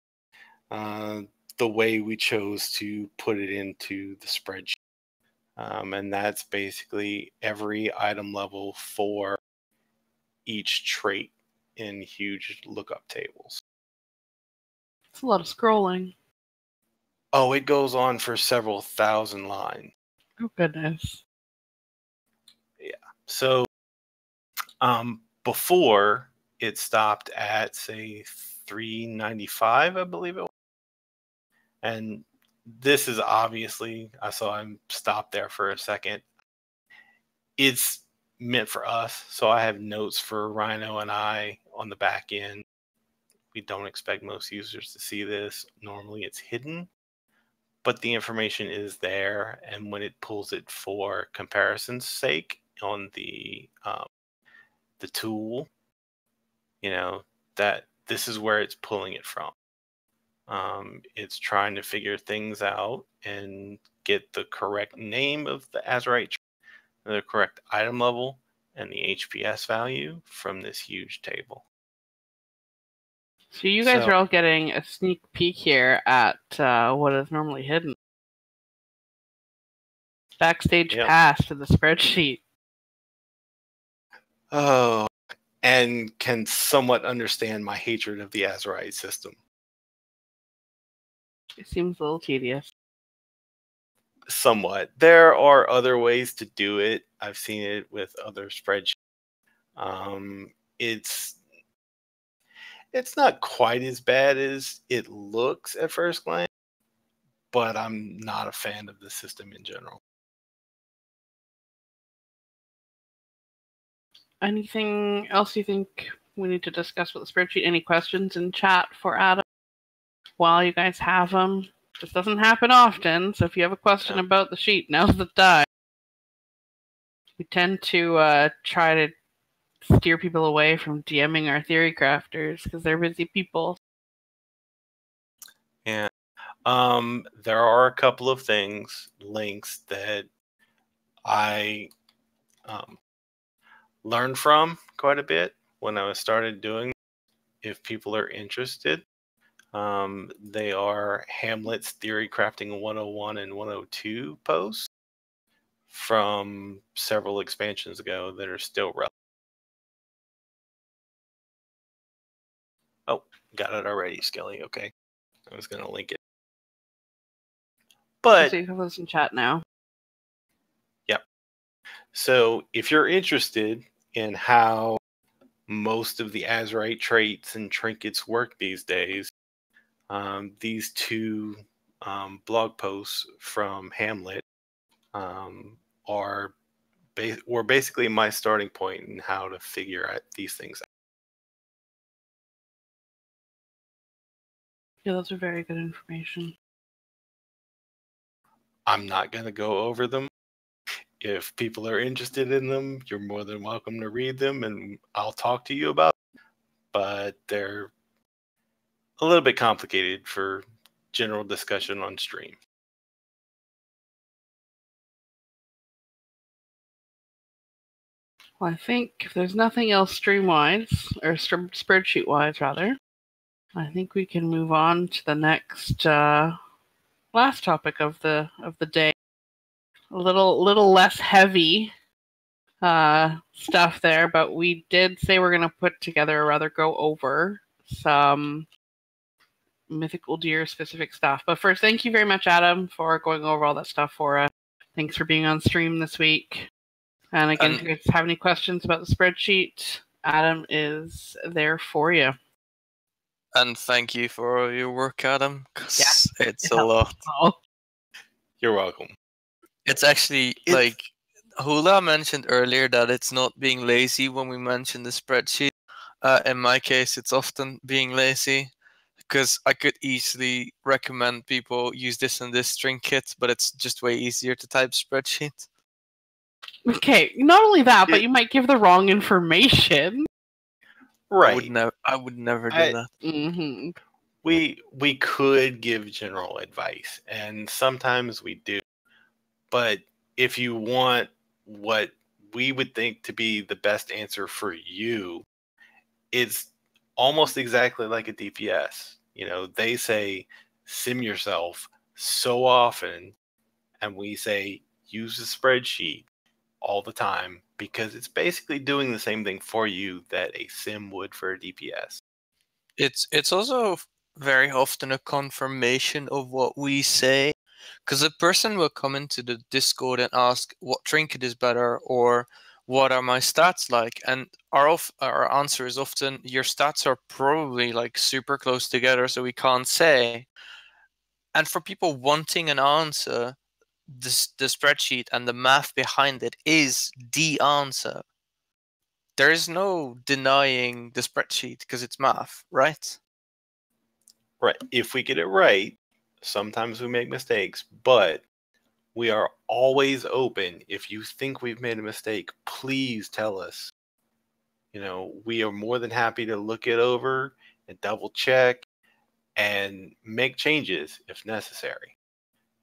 the way we chose to put it into the spreadsheet. And that's basically every item level for each trait in huge lookup tables. It's a lot of scrolling. Oh, it goes on for several thousand lines. Oh, goodness. Yeah. So before, it stopped at, say, $3.95, I believe it was. And this is obviously, I saw him stop there for a second. It's meant for us, so I have notes for Rhino and I on the back end. We don't expect most users to see this. Normally it's hidden, but the information is there, and when it pulls it for comparison's sake on the tool, you know, that this is where it's pulling it from. It's trying to figure things out and get the correct name of the Azerite, the correct item level, and the HPS value from this huge table. So you guys are all getting a sneak peek here at what is normally hidden. Backstage pass to the spreadsheet. Oh, and can somewhat understand my hatred of the Azerite system. It seems a little tedious. Somewhat. There are other ways to do it. I've seen it with other spreadsheets. It's not quite as bad as it looks at first glance, but I'm not a fan of the system in general. Anything else you think we need to discuss with the spreadsheet? Any questions in chat for Adam while you guys have them? This doesn't happen often, so if you have a question about the sheet, now's the time. We tend to try to steer people away from DMing our theory crafters because they're busy people. Yeah. There are a couple of links that I learned from quite a bit when I started doing. If people are interested, they are Hamlet's Theory Crafting 101 and 102 posts from several expansions ago that are still relevant. Oh, got it already, Skelly. Okay. I was going to link it. But so you can listen chat now. Yep. So if you're interested in how most of the Azerite traits and trinkets work these days, these two blog posts from Hamlet were basically my starting point in how to figure out these things out. Yeah, those are very good information. I'm not going to go over them. If people are interested in them, you're more than welcome to read them, and I'll talk to you about them. But they're a little bit complicated for general discussion on stream. Well, I think if there's nothing else stream-wise, or spreadsheet-wise, rather, I think we can move on to the next last topic of the day. A little less heavy stuff there, but we did say we're going to put together, or rather go over some Mythical Deer specific stuff. But first, thank you very much, Adam, for going over all that stuff for us. Thanks for being on stream this week. And again, if you guys have any questions about the spreadsheet, Adam is there for you. And thank you for all your work, Adam, because it's a helps. lot. You're welcome. It's actually like Hula mentioned earlier that it's not being lazy when we mention the spreadsheet. In my case, it's often being lazy because I could easily recommend people use this and this trinket, but it's just way easier to type spreadsheet. Okay, not only that, but you might give the wrong information. Right. I would never do that. Mm-hmm. We could give general advice, and sometimes we do. But if you want what we would think to be the best answer for you, it's almost exactly like a DPS. You know, they say sim yourself so often, and we say use a spreadsheet all the time because it's basically doing the same thing for you that a sim would for a DPS. It's also very often a confirmation of what we say, because a person will come into the Discord and ask what trinket is better or what are my stats like? And our answer is often your stats are probably like super close together, so we can't say. And for people wanting an answer, the spreadsheet and the math behind it is the answer. There is no denying the spreadsheet because it's math, right? Right. If we get it right, sometimes we make mistakes, but we are always open. If you think we've made a mistake, please tell us. We are more than happy to look it over and double check and make changes if necessary.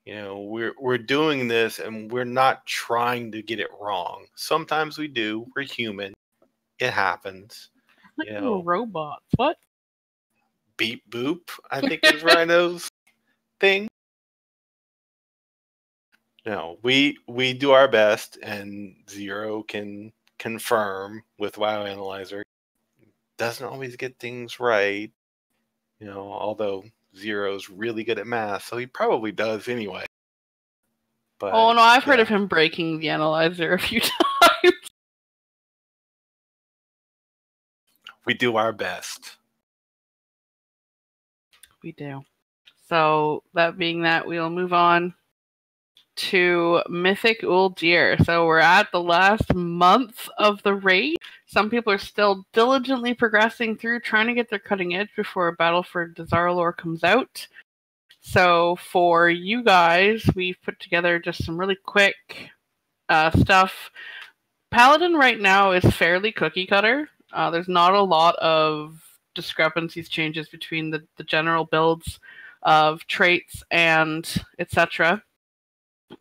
We're doing this and we're not trying to get it wrong. Sometimes we do. We're human. It happens. Like we were robots. What? Beep boop, I think is Rhino's thing. No, we do our best, and Zero can confirm with WoW Analyzer. Doesn't always get things right, although Zero's really good at math, so he probably does anyway. But, oh no, I've heard of him breaking the analyzer a few times. We do our best. We do. So that being that, we'll move on to Mythic M.O.T.H.E.R. So we're at the last month of the raid. Some people are still diligently progressing through, trying to get their cutting edge before Battle for Devourer comes out. So for you guys, we've put together just some really quick stuff. Paladin right now is fairly cookie cutter. There's not a lot of discrepancies, changes between the general builds of traits and etc.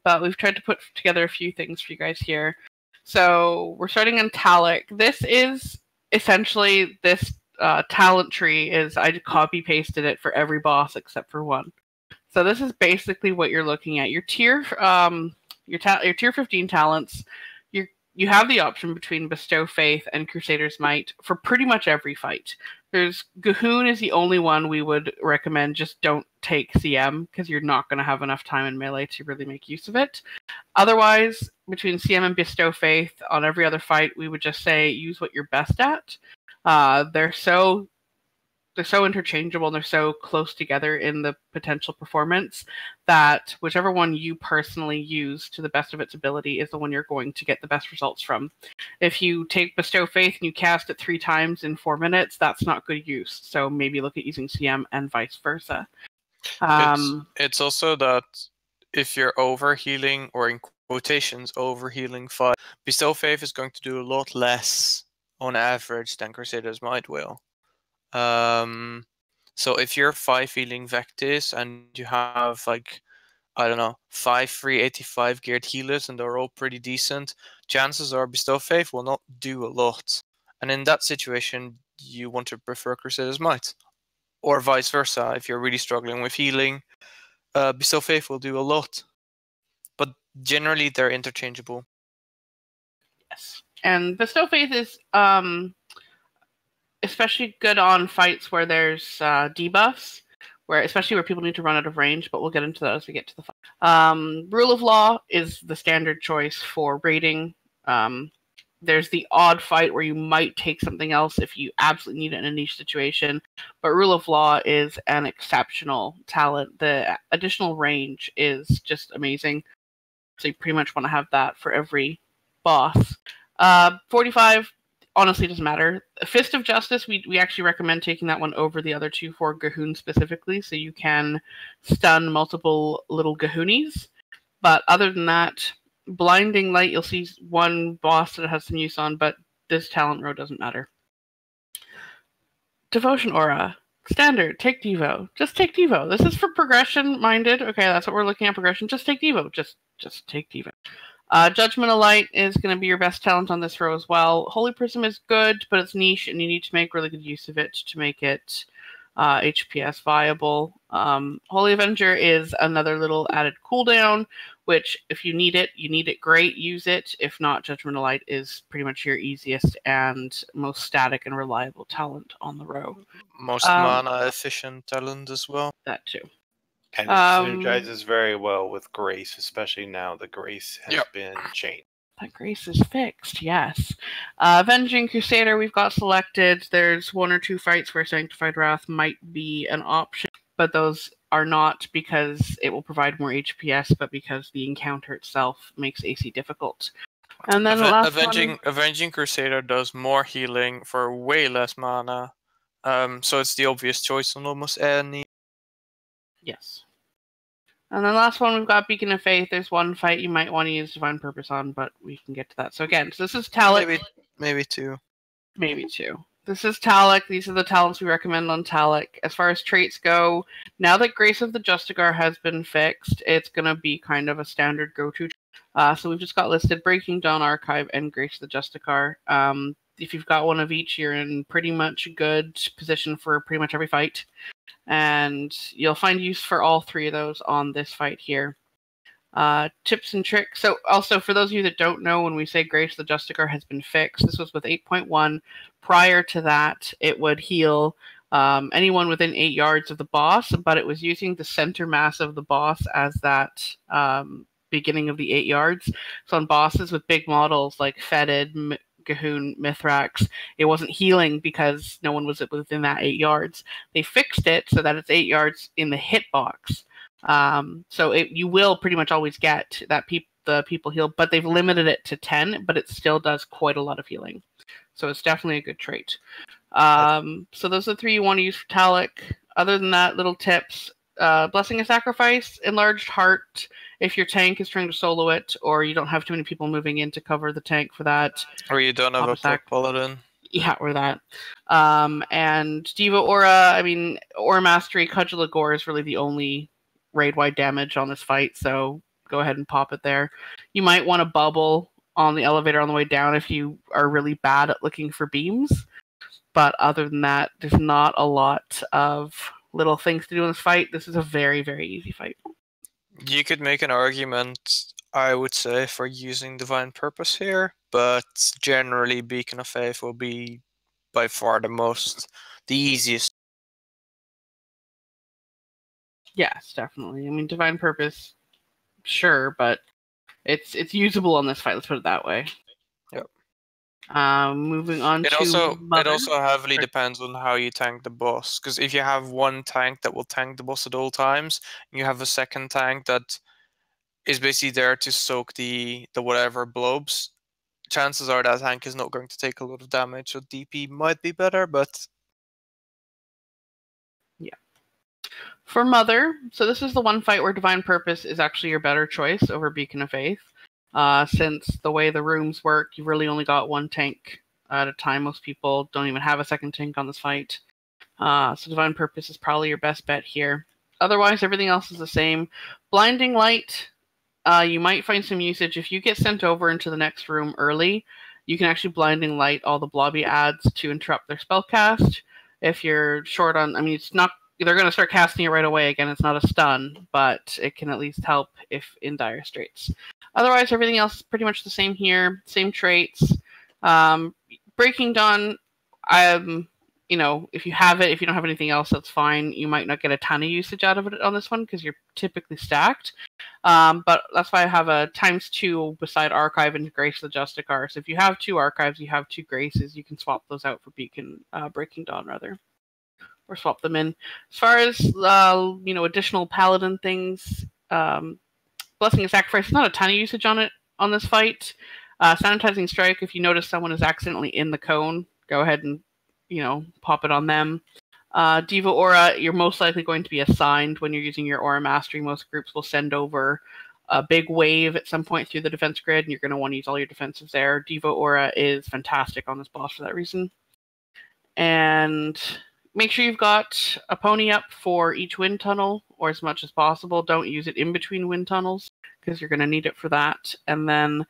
But we've tried to put together a few things for you guys here. So we're starting on Taloc. This is essentially this talent tree is I copy pasted it for every boss except for one. So this is basically what you're looking at. Your tier tier 15 talents. You have the option between Bestow Faith and Crusader's Might for pretty much every fight. G'huun is the only one we would recommend. Just don't take CM because you're not going to have enough time in melee to really make use of it. Otherwise, between CM and Bestow Faith on every other fight, we would just say use what you're best at. They're so interchangeable and they're so close together in the potential performance that whichever one you personally use to the best of its ability is the one you're going to get the best results from. If you take Bestow Faith and you cast it 3 times in 4 minutes, that's not good use. So maybe look at using CM and vice versa. It's also that if you're overhealing, or in quotations, overhealing 5, Bestow Faith is going to do a lot less on average than Crusader's Might will. So if you're 5 healing Vectis and you have like, I don't know, 5 free 85 geared healers and they're all pretty decent, chances are Bestow Faith will not do a lot. And in that situation, you want to prefer Crusader's Might. Or vice versa, if you're really struggling with healing, Bestow Faith will do a lot. But generally, they're interchangeable. Yes. And Bestow Faith is especially good on fights where there's debuffs, especially where people need to run out of range, but we'll get into that as we get to the fight. Rule of Law is the standard choice for raiding. There's the odd fight where you might take something else if you absolutely need it in a niche situation, but Rule of Law is an exceptional talent. The additional range is just amazing, so you pretty much want to have that for every boss. 45 honestly doesn't matter. Fist of Justice, we actually recommend taking that one over the other two for G'huun specifically, so you can stun multiple little G'huunies. But other than that, Blinding Light, you'll see one boss that it has some use on, but this talent row doesn't matter. Devotion Aura. Standard, take Devo. Just take Devo. This is for progression minded. Okay, that's what we're looking at, progression. Just take Devo. Just take Devo. Judgment of Light is going to be your best talent on this row as well. Holy Prism is good, but it's niche, and you need to make really good use of it to make it HPS viable. Holy Avenger is another little added cooldown, which if you need it great, use it. If not, Judgment of Light is pretty much your easiest and most static and reliable talent on the row. Most mana efficient talent as well. That too. And it synergizes very well with Grace, especially now that Grace has been changed. That grace is fixed, yes. Avenging Crusader we've got selected. There's 1 or 2 fights where Sanctified Wrath might be an option, but those are not because it will provide more HPS, but because the encounter itself makes AC difficult. And then the last Avenging Crusader does more healing for way less mana. So it's the obvious choice on almost any. Yes. And then last one, we've got Beacon of Faith. There's one fight you might want to use Divine Purpose on, but we can get to that. So again, this is Taloc. Maybe 2. Maybe 2. This is Taloc. These are the talents we recommend on Taloc. As far as traits go, now that Grace of the Justicar has been fixed, it's going to be kind of a standard go-to. So we've just got listed Breaking Dawn Archive and Grace of the Justicar. If you've got one of each, you're in pretty much a good position for pretty much every fight. And you'll find use for all 3 of those on this fight here. Tips and tricks. So also, for those of you that don't know, when we say Grace the Justicar has been fixed, this was with 8.1. Prior to that, it would heal anyone within 8 yards of the boss, but it was using the center mass of the boss as that beginning of the 8 yards. So on bosses with big models like Fetid, G'huun, Mythrax, it wasn't healing because no one was within that 8 yards. They fixed it so that it's 8 yards in the hitbox. So you will pretty much always get that the people heal, but they've limited it to 10, but it still does quite a lot of healing. So it's definitely a good trait. So those are the 3 you want to use for Taloc. Other than that, little tips. Blessing of Sacrifice, Enlarged Heart, if your tank is trying to solo it, or you don't have too many people moving in to cover the tank for that. Or you don't have a Paladin. Yeah, or that. And Diva Aura, I mean, Aura Mastery, Cudgel of Gore is really the only raid-wide damage on this fight, so go ahead and pop it there. You might want to bubble on the elevator on the way down if you are really bad at looking for beams. But other than that, there's not a lot of little things to do in this fight. This is a very, very easy fight. You could make an argument, I would say, for using Divine Purpose here, but generally Beacon of Faith will be by far the easiest. Yes, definitely. I mean, Divine Purpose, sure, but it's usable on this fight. Let's put it that way. Yep. Moving on It to also heavily depends on how you tank the boss. Because if you have one tank that will tank the boss at all times, and you have a second tank that is basically there to soak the whatever blobs, chances are that tank is not going to take a lot of damage. So DP might be better, but yeah. For Mother, so this is the one fight where Divine Purpose is actually your better choice over Beacon of Faith. Since the way the rooms work, you've really only got one tank at a time. Most people don't even have a second tank on this fight. So Divine Purpose is probably your best bet here. Otherwise, everything else is the same. Blinding Light, you might find some usage. If you get sent over into the next room early, you can actually Blinding Light all the blobby ads to interrupt their spell cast. If you're short on, I mean, it's not, they're going to start casting it right away. Again, it's not a stun, but it can at least help if in dire straits. Otherwise, everything else is pretty much the same here. Same traits. Breaking Dawn, you know, if you have it, if you don't have anything else, that's fine. You might not get a ton of usage out of it on this one because you're typically stacked. But that's why I have a ×2 beside Archive and Grace of the Justicar. So if you have 2 Archives, you have 2 Graces, you can swap those out for Breaking Dawn, rather. Or swap them in. As far as, you know, additional Paladin things, Blessing of Sacrifice, not a ton of usage on it on this fight. Sanitizing Strike, if you notice someone is accidentally in the cone, go ahead and, you know, pop it on them. Diva Aura, you're most likely going to be assigned when you're using your Aura Mastery. Most groups will send over a big wave at some point through the defense grid, and you're going to want to use all your defensives there. Diva Aura is fantastic on this boss for that reason. And make sure you've got a pony up for each wind tunnel, or as much as possible. Don't use it in between wind tunnels, because you're going to need it for that. And then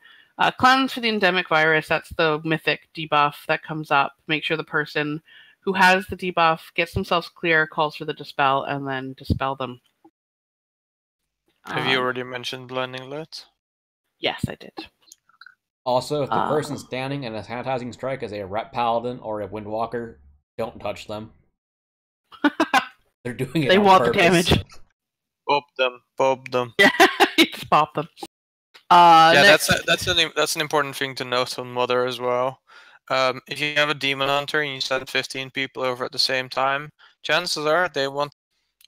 Cleanse for the endemic virus. That's the mythic debuff that comes up. Make sure the person who has the debuff gets themselves clear, calls for the dispel, and then dispel them. Have you already mentioned Blinding Light? Yes, I did. Also, if the person standing in a Sanitizing Strike is a Rep Paladin or a Windwalker, don't touch them. They're doing it They on want purpose. the damage. Pop them. Yeah, just pop them. Yeah, Next, that's an important thing to note on Mother as well. If you have a demon hunter and you send 15 people over at the same time, chances are they want.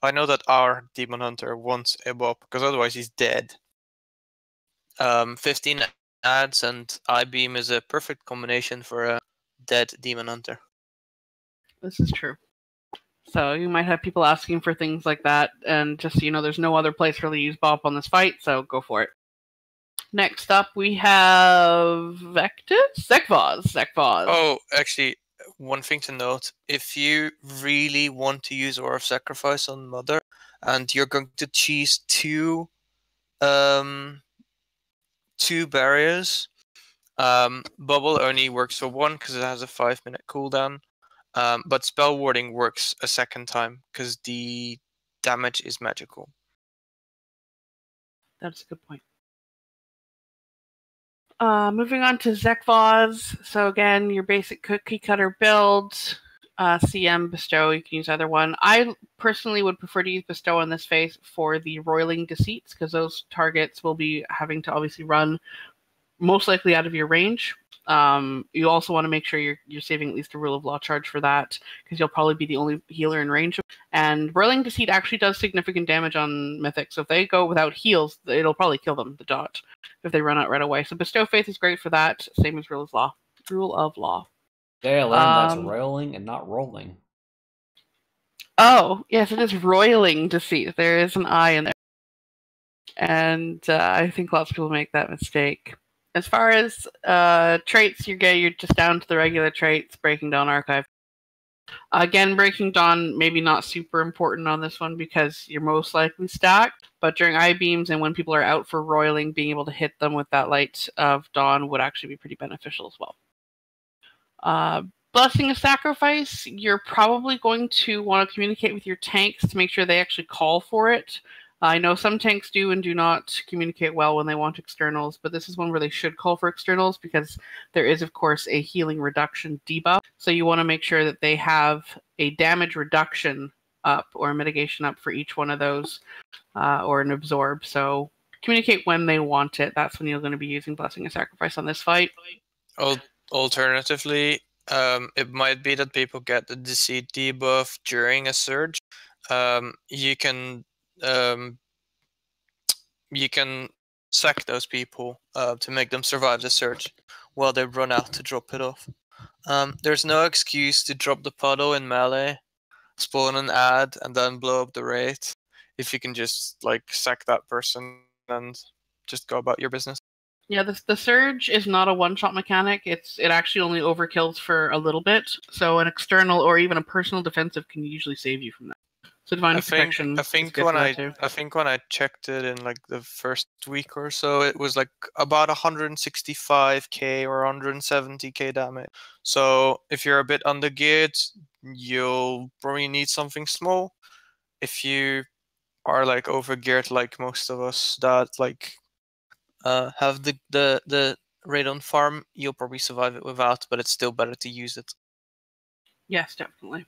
I know that our demon hunter wants a bop because otherwise he's dead. 15 ads and I-beam is a perfect combination for a dead demon hunter. this is true. So you might have people asking for things like that, and just so you know, there's no other place really to use Bop on this fight, so go for it. Next up, we have Zek'Voz. Oh, actually, one thing to note: if you really want to use Aura of Sacrifice on Mother, and you're going to choose two barriers, Bubble only works for one because it has a 5-minute cooldown. But Spell Warding works a second time because the damage is magical. That's a good point. Moving on to Zek'Voz. So again, your basic cookie cutter build. CM, Bestow, you can use either one. I personally would prefer to use Bestow in this phase for the Roiling Deceits, because those targets will be having to obviously run most likely out of your range. You also want to make sure you're saving at least a Rule of Law charge for that, because you'll probably be the only healer in range. And Roiling Deceit actually does significant damage on Mythic, so if they go without heals, it'll probably kill them, the dot, if they run out right away. So Bestow Faith is great for that, same as Rule of Law. Today I learned that's roiling and not rolling. Oh, yes, it is Roiling Deceit. There is an I in there. And I think lots of people make that mistake. As far as traits, you're just down to the regular traits, Breaking Dawn Archive. Again, Breaking Dawn, maybe not super important on this one because you're most likely stacked, but during I-beams and when people are out for roiling, being able to hit them with that Light of Dawn would actually be pretty beneficial as well. Blessing of Sacrifice, you're probably going to want to communicate with your tanks to make sure they actually call for it. I know some tanks do and do not communicate well when they want externals, but this is one where they should call for externals because there is, of course, a healing reduction debuff. So you want to make sure that they have a damage reduction up or a mitigation up for each one of those, or an absorb. So communicate when they want it. That's when you're going to be using Blessing of Sacrifice on this fight. Alternatively, it might be that people get the Deceit debuff during a surge. You can sack those people to make them survive the surge while they run out to drop it off. There's no excuse to drop the puddle in melee, spawn an ad, and then blow up the rate if you can just sack that person and just go about your business. Yeah, the surge is not a one-shot mechanic. It actually only overkills for a little bit. So an external or even a personal defensive can usually save you from that. So Divine Protection. I think when I checked it in the first week or so, it was about 165k or 170k damage. So if you're a bit undergeared, you'll probably need something small. If you are overgeared like most of us that have the radon farm, you'll probably survive it without, but it's still better to use it. Yes, definitely.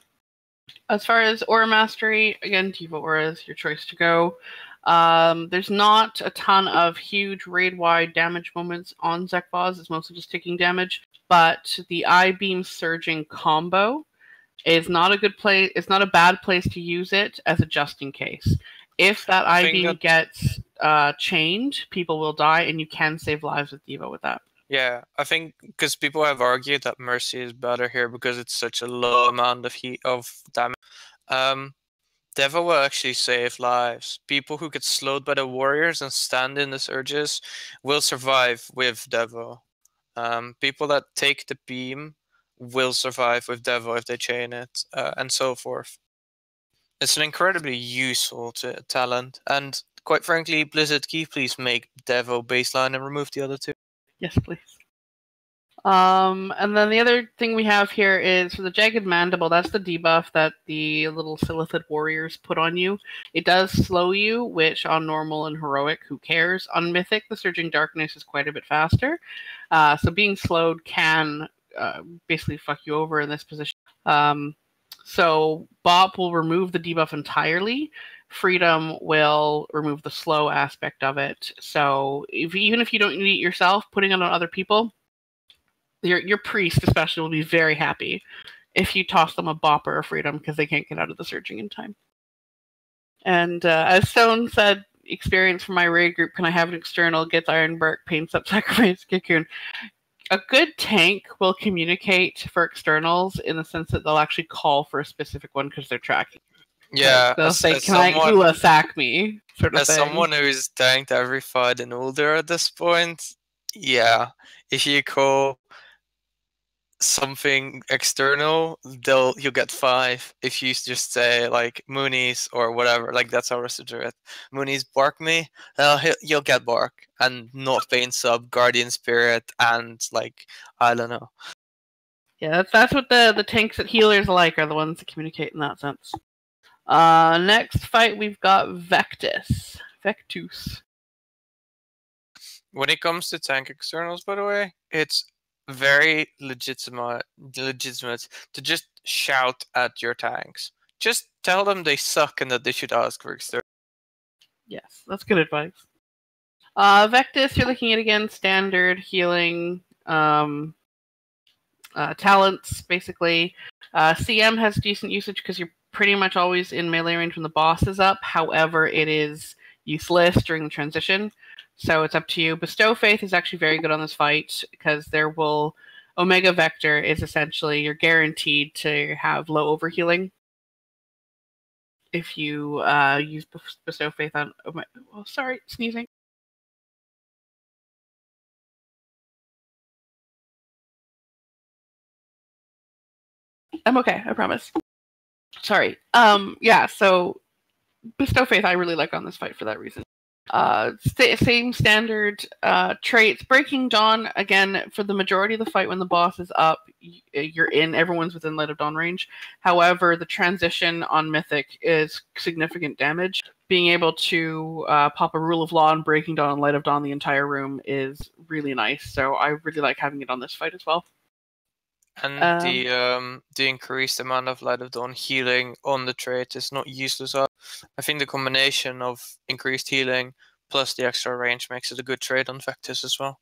As far as Aura Mastery, again, Diva Aura is your choice to go. There's not a ton of huge raid-wide damage moments on Zek'Voz. It's mostly just taking damage. But the I-Beam Surging combo is not a good place. It's not a bad place to use it as a just in case. If that I-Beam gets chained, people will die, and you can save lives with Diva with that. Yeah, I think because people have argued that Mercy is better here because it's such a low amount of damage. Devo will actually save lives. People who get slowed by the warriors and stand in the surges will survive with Devo. People that take the beam will survive with Devo if they chain it, and so forth. It's an incredibly useful talent, and quite frankly, Blizzard, can you please make Devo baseline and remove the other two? Yes, please. And then the other thing we have here is for the Jagged Mandible. That's the debuff that the little Silithid warriors put on you. It does slow you, which on normal and heroic, who cares? On Mythic, the Surging Darkness is quite a bit faster. So being slowed can basically fuck you over in this position. So Bop will remove the debuff entirely, Freedom will remove the slow aspect of it. So even if you don't need it yourself, putting it on other people, your priest especially will be very happy if you toss them a bopper of freedom because they can't get out of the surging in time. And as Stone said, experience from my raid group, can I have an external, gets Ironbark, paints up, sacrifice G'huun. A good tank will communicate for externals in the sense that they'll actually call for a specific one because they're tracking. Yeah, They'll say, can I G'huun sack me? Sort of as thing. someone who's tanked every fight in Ulder at this point, yeah, if you call something external, you'll get 5. If you just say like Moonies or whatever, like that's how to do it. Moonies bark me, you'll get bark and not pain sub, guardian spirit, and like I don't know. Yeah, that's what the tanks that healers like, are the ones that communicate in that sense. Next fight we've got Vectis. When it comes to tank externals, by the way, it's very legitimate to just shout at your tanks. Just tell them they suck and that they should ask for external. Yes, that's good advice. Vectis, you're looking at, again, standard healing talents, basically. CM has decent usage because you're pretty much always in melee range when the boss is up. However, it is useless during the transition, so it's up to you. Bestow Faith is actually very good on this fight because there will... Omega Vector is essentially, you're guaranteed to have low overhealing if you use Bestow Faith on... Oh, sorry, sneezing. I'm okay, I promise. Sorry. Yeah, so Bestow Faith I really like on this fight for that reason. Same standard traits. Breaking Dawn, again, for the majority of the fight when the boss is up, everyone's within Light of Dawn range. However, the transition on Mythic is significant damage. Being able to pop a Rule of Law and Breaking Dawn and Light of Dawn the entire room is really nice, so I really like having it on this fight as well. And the increased amount of Light of Dawn healing on the trait is not useless. I think the combination of increased healing plus the extra range makes it a good trait on Vectis as well.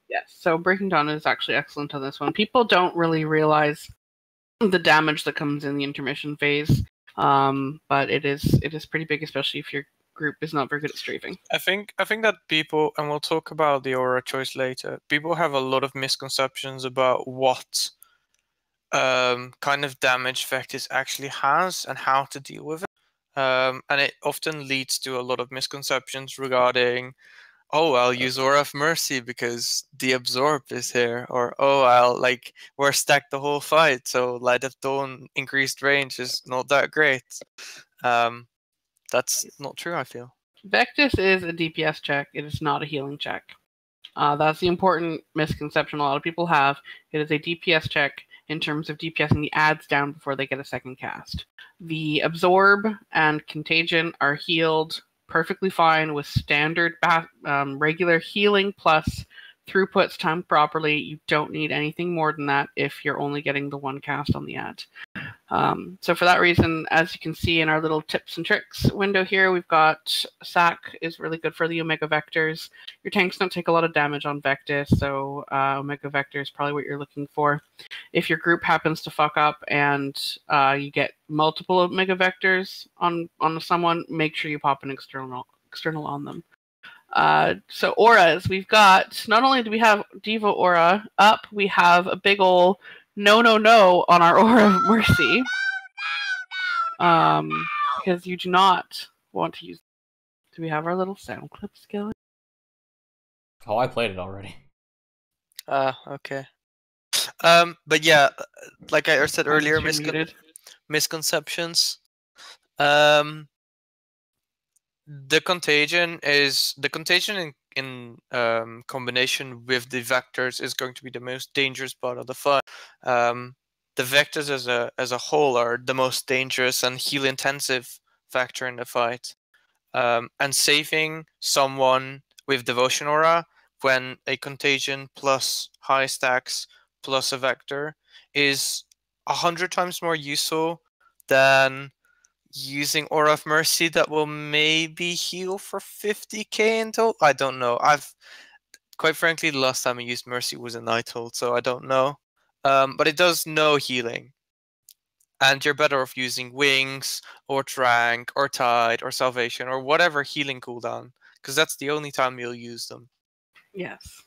Yes, so Breaking Dawn is actually excellent on this one. People don't really realize the damage that comes in the intermission phase, but it is pretty big, especially if your group is not very good at strafing. I think that people, and we'll talk about the aura choice later, people have a lot of misconceptions about what kind of damage Vectis actually has and how to deal with it. And it often leads to a lot of misconceptions regarding, oh, I'll use Aura of Mercy because the Absorb is here, or oh, we're stacked the whole fight, so Light of Dawn increased range is not that great. That's not true, I feel. Vectis is a DPS check. It is not a healing check. That's the important misconception a lot of people have. It is a DPS check in terms of DPSing the adds down before they get a second cast. The Absorb and Contagion are healed perfectly fine with standard regular healing plus throughputs timed properly. You don't need anything more than that if you're only getting the one cast on the add. So for that reason, as you can see in our little tips and tricks window here, we've got Sack is really good for the Omega Vectors. Your tanks don't take a lot of damage on Vectis, so Omega Vector is probably what you're looking for. If your group happens to fuck up and you get multiple Omega Vectors on someone, make sure you pop an external on them. So auras, we've got, not only do we have Diva Aura up, we have a big ol' no on our Aura of Mercy. Because you do not want to use... Do we have our little sound clip skill? Oh, I played it already. Okay. But yeah, like I said earlier, misconceptions. The contagion in combination with the vectors is going to be the most dangerous part of the fight. The vectors as a whole are the most dangerous and heal intensive factor in the fight. And saving someone with Devotion Aura when a contagion plus high stacks plus a vector is 100 times more useful than using Aura of Mercy that will maybe heal for 50k in total. I don't know. I've quite frankly, the last time I used Mercy was in Untitled, so I don't know. But it does no healing. And you're better off using Wings, or Trank, or Tide, or Salvation, or whatever healing cooldown, because that's the only time you'll use them. Yes.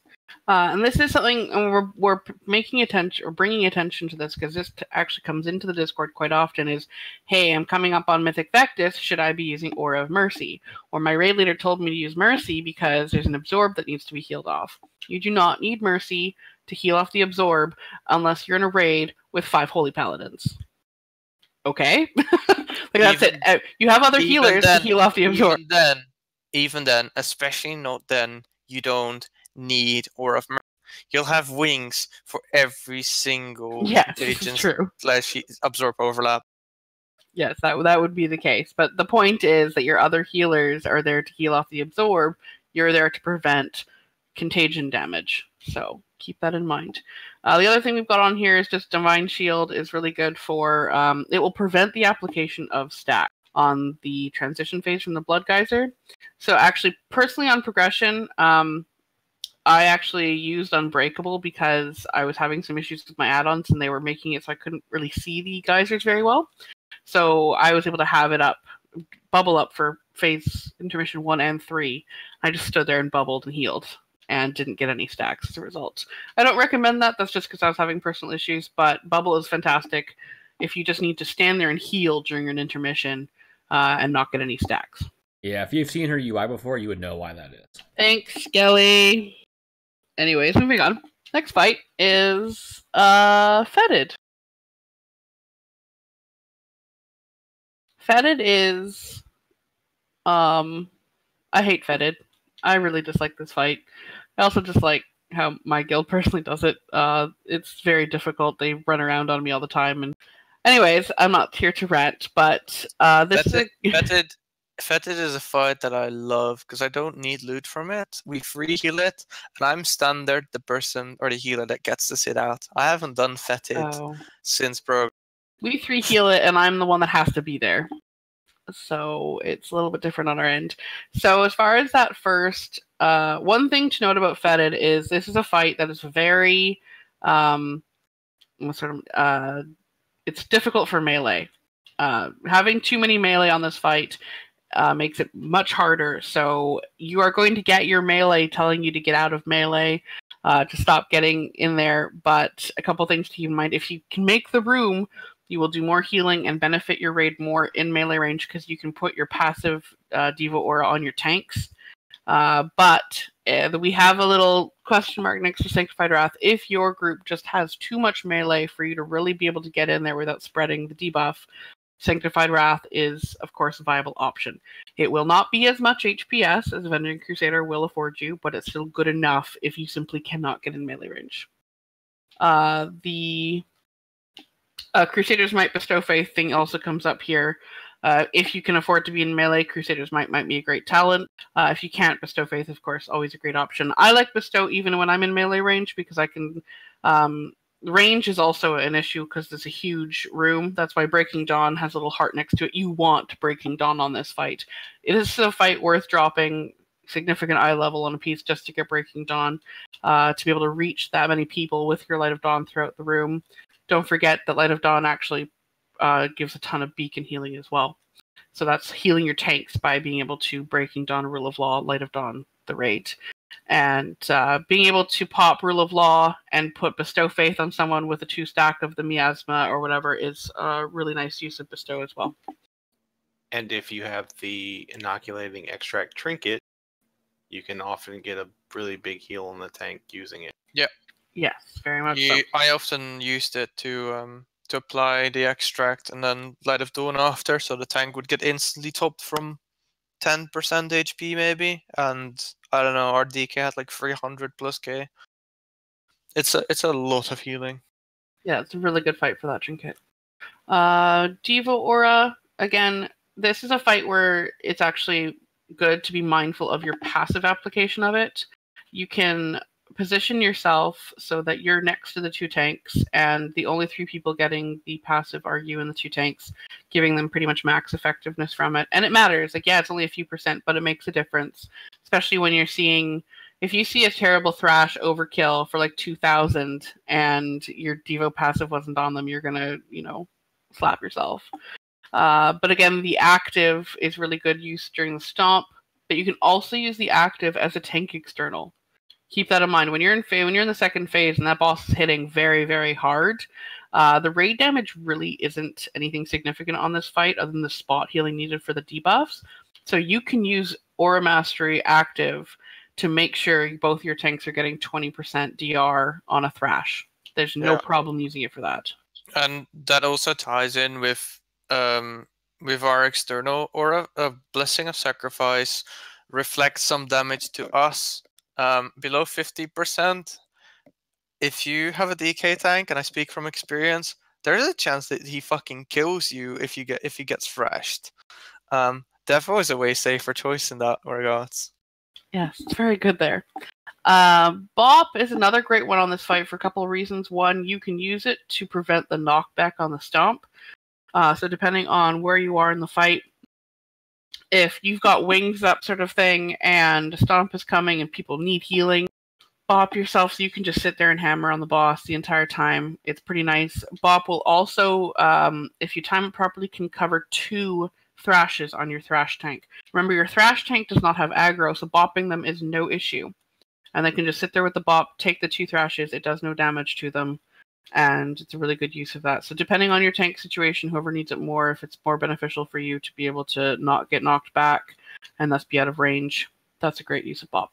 And this is something we're making attention or bringing attention to this because this actually comes into the Discord quite often is, hey, I'm coming up on Mythic Vectis, should I be using Aura of Mercy? Or my raid leader told me to use Mercy because there's an Absorb that needs to be healed off. You do not need Mercy to heal off the Absorb unless you're in a raid with 5 Holy Paladins. Okay? That's it. You have other healers to heal off the Absorb. Even then, especially not then, you don't need Aura of Mercy. You'll have Wings for every single contagion / absorb overlap. Yes, that would be the case. But the point is that your other healers are there to heal off the Absorb. You're there to prevent contagion damage. So keep that in mind. The other thing we've got on here is just Divine Shield is really good for... it will prevent the application of stack on the transition phase from the Blood Geyser. So actually, personally on progression... I actually used Unbreakable because I was having some issues with my add-ons and they were making it so I couldn't really see the geysers very well. So I was able to have it up, bubble up for phase intermission 1 and 3. I just stood there and bubbled and healed and didn't get any stacks as a result. I don't recommend that. That's just because I was having personal issues, but bubble is fantastic if you just need to stand there and heal during an intermission and not get any stacks. Yeah, if you've seen her UI before, you would know why that is. Thanks, Skelly. Anyways, moving on. Next fight is Fetid. Fetid is I hate Fetid. I really dislike this fight. I also dislike how my guild personally does it. It's very difficult. They run around on me all the time. And anyways, I'm not here to rant, but this Fetid is a fight that I love because I don't need loot from it. We free heal it, and I'm standard the person or the healer that gets to sit out. I haven't done Fetid since Pro. We free heal it, and I'm the one that has to be there. So it's a little bit different on our end. So as far as that first, one thing to note about Fetid is this is a fight that is very, it's difficult for melee. Having too many melee on this fight makes it much harder. So you are going to get your melee telling you to get out of melee, to stop getting in there. But a couple things to keep in mind. If you can make the room, you will do more healing and benefit your raid more in melee range because you can put your passive Devo Aura on your tanks. But we have a little question mark next to Sanctified Wrath. If your group just has too much melee for you to really be able to get in there without spreading the debuff, Sanctified Wrath is, of course, a viable option. It will not be as much HPS as Avenging Crusader will afford you, but it's still good enough if you simply cannot get in melee range. The Crusader's Might Bestow Faith thing also comes up here. If you can afford to be in melee, Crusader's Might be a great talent. If you can't, Bestow Faith, of course, always a great option. I like Bestow even when I'm in melee range because I can... range is also an issue because it's a huge room. That's why Breaking Dawn has a little heart next to it. You want Breaking Dawn on this fight. It is a fight worth dropping significant eye level on a piece just to get Breaking Dawn, to be able to reach that many people with your Light of Dawn throughout the room. Don't forget that Light of Dawn actually gives a ton of beacon healing as well. So that's healing your tanks by being able to Breaking Dawn, Rule of Law, Light of Dawn, the raid. And being able to pop Rule of Law and put Bestow Faith on someone with a 2-stack of the Miasma or whatever is a really nice use of Bestow as well. And if you have the Inoculating Extract Trinket, you can often get a really big heal on the tank using it. Yeah. Yes, very much so. I often used it to apply the extract and then Light of Dawn after, so the tank would get instantly topped from 10% HP maybe, and I don't know, our DK had like 300 plus K. It's a lot of healing. Yeah, it's a really good fight for that trinket. Devo Aura, again, this is a fight where it's actually good to be mindful of your passive application of it. You can position yourself so that you're next to the 2 tanks, and the only 3 people getting the passive are you and the 2 tanks, giving them pretty much max effectiveness from it. And it matters. Like, yeah, it's only a few %, but it makes a difference, especially when you're seeing. If you see a terrible Thrash overkill for like 2,000 and your Devo passive wasn't on them, you're gonna, slap yourself. But again, the active is really good use during the stomp, but you can also use the active as a tank external. Keep that in mind when you're in the second phase and that boss is hitting very, very hard. The raid damage really isn't anything significant on this fight other than the spot healing needed for the debuffs. So you can use Aura Mastery active to make sure both your tanks are getting 20% DR on a Thrash. There's no problem using it for that. And that also ties in with our external aura. Blessing of Sacrifice reflects some damage to us below 50%. If you have a DK tank, and I speak from experience, there is a chance that he fucking kills you if he gets thrashed. Devo is a way safer choice in that regards. Yes, it's very good there. Bop is another great one on this fight for a couple of reasons. One, you can use it to prevent the knockback on the stomp. So depending on where you are in the fight, if you've got wings up sort of thing and a stomp is coming and people need healing, bop yourself so you can just sit there and hammer on the boss the entire time. It's pretty nice. Bop will also, if you time it properly, can cover 2 thrashes on your thrash tank. Remember, your thrash tank does not have aggro, so bopping them is no issue. And they can just sit there with the bop, take the 2 thrashes, it does no damage to them, and it's a really good use of that. So depending on your tank situation, whoever needs it more, if it's more beneficial for you to be able to not get knocked back and thus be out of range, that's a great use of bop.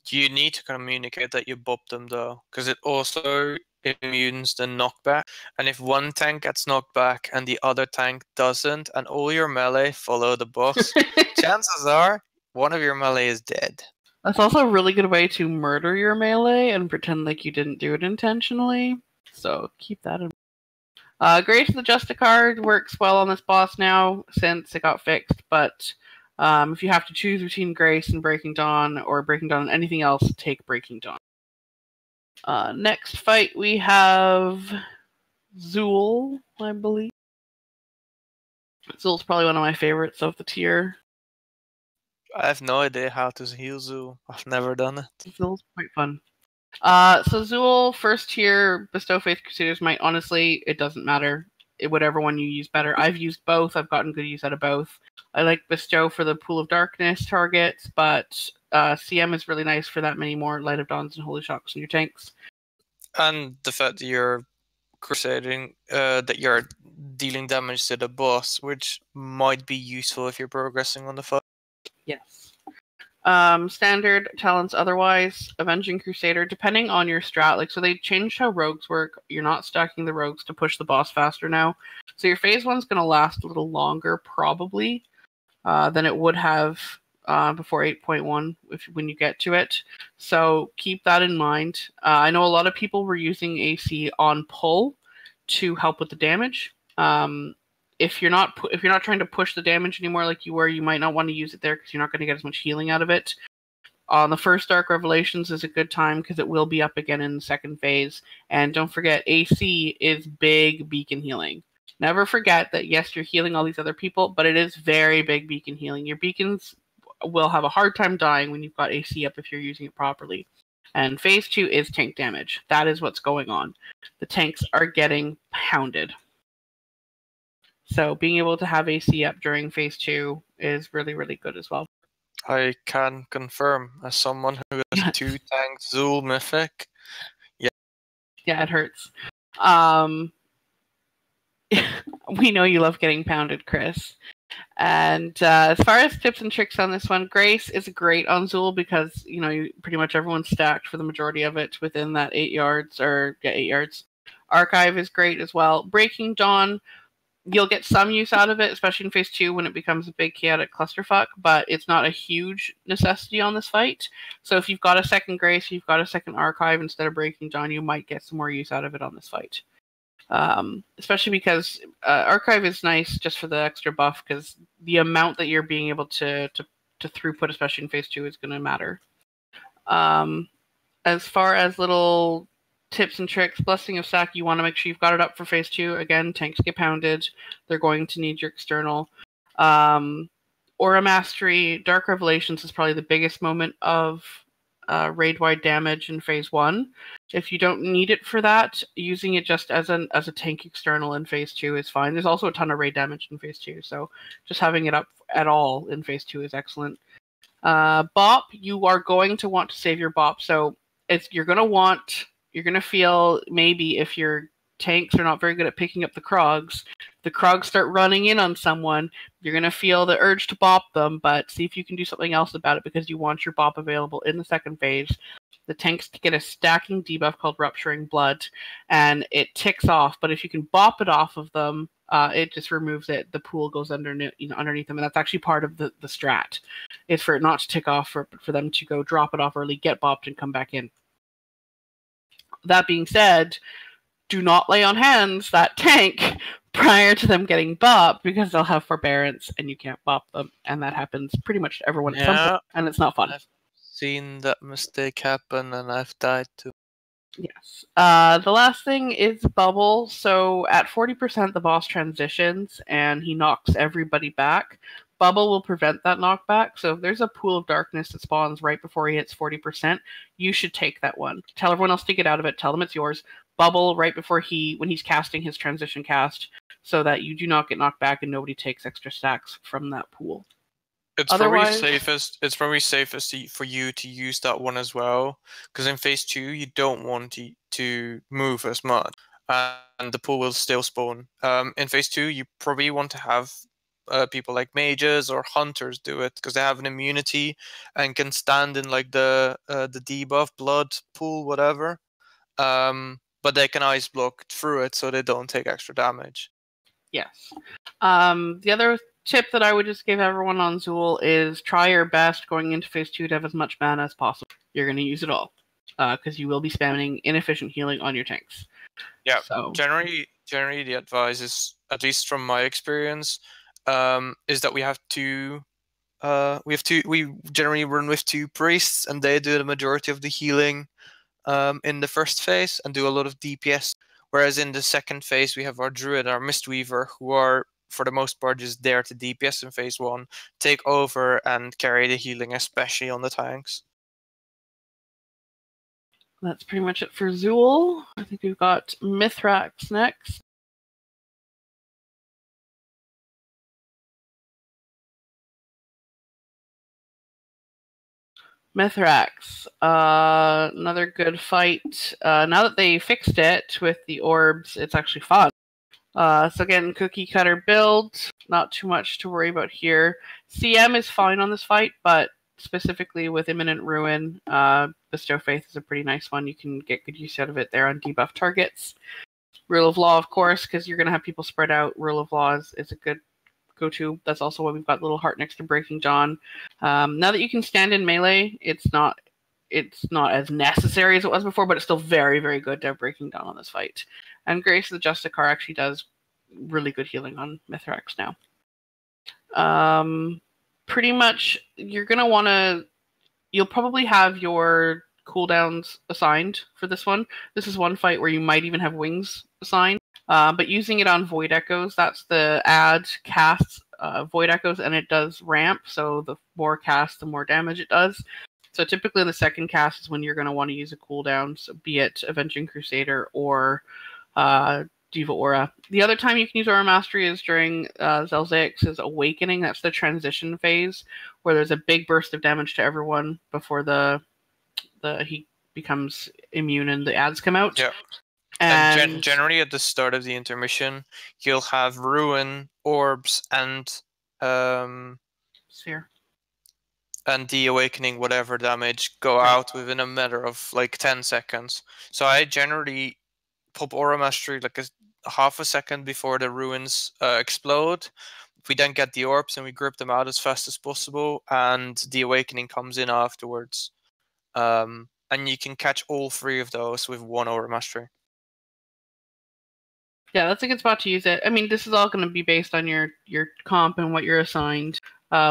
You need to communicate that you bop them though, because it also immunes the knockback. And if one tank gets knocked back and the other tank doesn't, and all your melee follow the boss, chances are one of your melee is dead. That's also a really good way to murder your melee and pretend like you didn't do it intentionally. So keep that in mind. Grace the Justicard works well on this boss now since it got fixed, but if you have to choose between Grace and Breaking Dawn or Breaking Dawn and anything else, take Breaking Dawn. Next fight we have Zul, I believe. Zul's probably one of my favorites of the tier. I have no idea how to heal Zul. I've never done it. Zul's quite fun. So Zul, first tier, Bestow Faith Crusader's Might. Honestly, it doesn't matter. Whatever one you use better. I've used both. I've gotten good use out of both. I like Bestow for the Pool of Darkness targets, but CM is really nice for that many more Light of Dawns and Holy Shocks in your tanks. And the fact that you're crusading, that you're dealing damage to the boss, which might be useful if you're progressing on the fight. Yes. Standard talents otherwise, Avenging Crusader, depending on your strat. Like, so they changed how rogues work. You're not stacking the rogues to push the boss faster now. So your phase 1's going to last a little longer, probably, than it would have before 8.1 when you get to it. So keep that in mind. I know a lot of people were using AC on pull to help with the damage. If you're not trying to push the damage anymore like you were, you might not want to use it there because you're not going to get as much healing out of it. On the first Dark Revelations is a good time because it will be up again in the second phase. And don't forget, AC is big beacon healing. Never forget that, yes, you're healing all these other people, but it is very big beacon healing. Your beacons will have a hard time dying when you've got AC up if you're using it properly. And phase 2 is tank damage. That is what's going on. The tanks are getting pounded. So being able to have AC up during phase 2 is really, really good as well. I can confirm, as someone who has 2 tanks Zul Mythic. Yeah, it hurts. We know you love getting pounded, Chris. And as far as tips and tricks on this one, Grace is great on Zul because, pretty much everyone's stacked for the majority of it within that 8 yards, 8 yards. Archive is great as well. Breaking Dawn, you'll get some use out of it, especially in phase 2 when it becomes a big chaotic clusterfuck, but it's not a huge necessity on this fight. So if you've got a second Grace, you've got a second Archive instead of Breaking Dawn, you might get some more use out of it on this fight. Especially because Archive is nice just for the extra buff, because the amount that you're being able to throughput, especially in phase 2, is going to matter. As far as little tips and tricks, Blessing of Sack, you want to make sure you've got it up for phase 2. Again, tanks get pounded. They're going to need your external. Aura Mastery, Dark Revelations is probably the biggest moment of raid-wide damage in phase 1. If you don't need it for that, using it just as a tank external in phase 2 is fine. There's also a ton of raid damage in phase 2, so just having it up at all in phase 2 is excellent. Bop, you are going to want to save your Bop, so you're going to feel maybe if your tanks are not very good at picking up the Krogs start running in on someone, you're going to feel the urge to bop them, but see if you can do something else about it because you want your bop available in the second phase. The tanks get a stacking debuff called Rupturing Blood, and it ticks off, but if you can bop it off of them, it just removes it. The pool goes underneath them, and that's actually part of the strat. It's for it not to tick off, for them to go drop it off early, get bopped, and come back in. That being said, do not lay on hands that tank prior to them getting bopped because they'll have forbearance and you can't bop them, and that happens pretty much to everyone at some point, and it's not fun. I've seen that mistake happen and I've died too. Yes. The last thing is Bubble. So at 40% the boss transitions and he knocks everybody back. Bubble will prevent that knockback. So if there's a pool of darkness that spawns right before he hits 40%, you should take that one. Tell everyone else to get out of it. Tell them it's yours. Bubble right before when he's casting his transition cast, so that you do not get knocked back and nobody takes extra stacks from that pool. It's Otherwise, probably safest for you to use that one as well, because in phase 2 you don't want to move as much, and the pool will still spawn. In phase 2 you probably want to have people like mages or hunters do it because they have an immunity and can stand in like the debuff blood pool, whatever. But they can ice block through it so they don't take extra damage. Yes. The other tip that I would just give everyone on Zul is try your best going into phase 2 to have as much mana as possible. You're going to use it all because you will be spamming inefficient healing on your tanks. Yeah. So Generally the advice is, at least from my experience, is that we generally run with 2 priests and they do the majority of the healing in the first phase and do a lot of DPS, whereas in the second phase we have our druid, our mistweaver, who are for the most part just there to DPS in phase 1, take over and carry the healing, especially on the tanks. That's pretty much it for Zul. I think we've got Mythrax next. Mythrax, another good fight. Now that they fixed it with the orbs, it's actually fun. So again, cookie cutter build, not too much to worry about here. CM is fine on this fight, but specifically with Imminent Ruin, Bestow Faith is a pretty nice one. You can get good use out of it there on debuff targets. Rule of Law, of course, because you're going to have people spread out. Rule of Law is a good go-to. That's also why we've got Little Heart next to Breaking Dawn. Now that you can stand in melee, it's not as necessary as it was before, but it's still very, very good to have Breaking Dawn on this fight. And Grace the Justicar actually does really good healing on Mythrax now. Pretty much, you're going to want to... You'll probably have your cooldowns assigned for this one. This is one fight where you might even have wings assigned. But using it on Void Echoes, that's the add casts Void Echoes, and it does ramp, so the more casts, the more damage it does. So typically the second cast is when you're going to want to use a cooldown, so be it Avenging Crusader or Diva Aura. The other time you can use Aura Mastery is during Zelzaix's Awakening. That's the transition phase, where there's a big burst of damage to everyone before he becomes immune and the ads come out. Yeah. And generally at the start of the intermission, you'll have Ruin, Orbs, and Sphere. And the Awakening, whatever damage, go out within a matter of like 10 seconds. So I generally pop Aura Mastery like a half a second before the ruins explode. We then get the orbs and we grip them out as fast as possible, and the Awakening comes in afterwards. And you can catch all 3 of those with 1 Aura Mastery. Yeah, that's a good spot to use it. I mean, this is all going to be based on your comp and what you're assigned.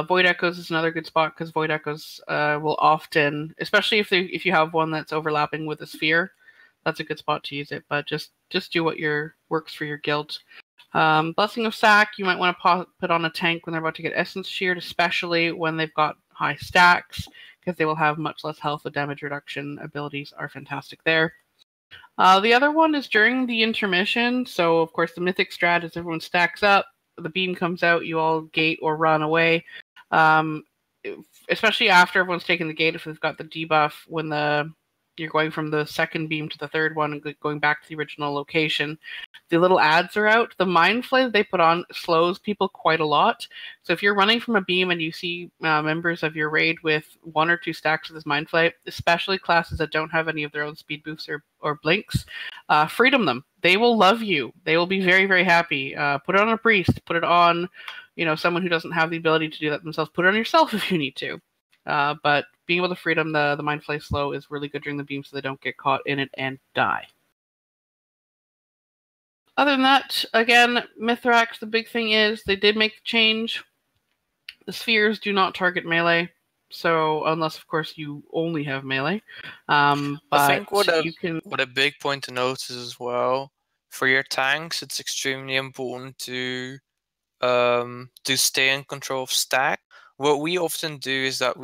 Void Echoes is another good spot because Void Echoes will often, especially if you have one that's overlapping with a sphere, that's a good spot to use it. But just do what works for your guild. Blessing of Sack, you might want to put on a tank when they're about to get Essence Sheared, especially when they've got high stacks, because they will have much less health. The damage reduction abilities are fantastic there. The other one is during the intermission. So, of course, the Mythic strat is everyone stacks up, the beam comes out, you all gate or run away. Especially after everyone's taken the gate, if they've got the debuff, when you're going from the second beam to the third one and going back to the original location, the little ads are out. The Mind Flay that they put on slows people quite a lot. So if you're running from a beam and you see members of your raid with 1 or 2 stacks of this Mind Flay, especially classes that don't have any of their own speed boosts or blinks, freedom them. They will love you. They will be very, very happy. Put it on a priest. Put it on, someone who doesn't have the ability to do that themselves. Put it on yourself if you need to. But being able to freedom the Mind Flay slow is really good during the beam so they don't get caught in it and die. Other than that, again, Mythrax, the big thing is they did make the change. The spheres do not target melee, so unless, of course, you only have melee. But I think what a big point to notice as well, for your tanks, it's extremely important to stay in control of stack. What we often do is that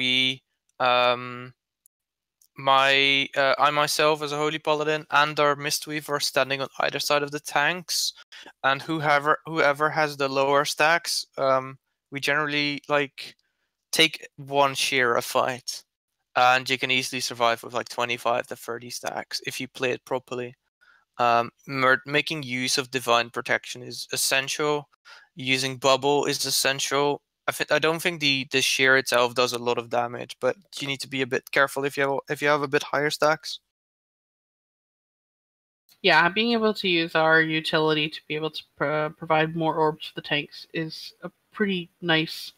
I myself as a Holy Paladin and our Mistweaver are standing on either side of the tanks, and whoever has the lower stacks, we generally take one shear a fight, and you can easily survive with 25 to 30 stacks if you play it properly. Making use of Divine Protection is essential. Using Bubble is essential. I don't think the shear itself does a lot of damage, but you need to be a bit careful if you have a bit higher stacks. Yeah, being able to use our utility to be able to provide more orbs for the tanks is a pretty nice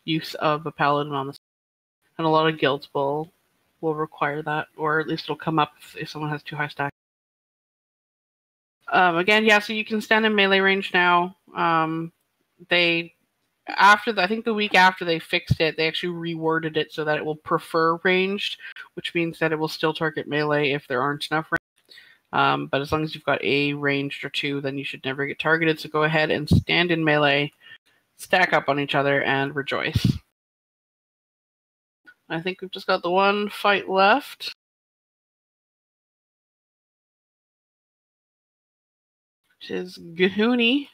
use of a Paladin on this. And a lot of guilds will require that, or at least it'll come up if someone has too high stacks. Again, yeah, so you can stand in melee range now. I think the week after they fixed it, they actually reworded it so that it will prefer ranged, which means that it will still target melee if there aren't enough range. But as long as you've got a ranged or 2, then you should never get targeted. So go ahead and stand in melee, stack up on each other, and rejoice. I think we've just got the one fight left. Which is G'huun,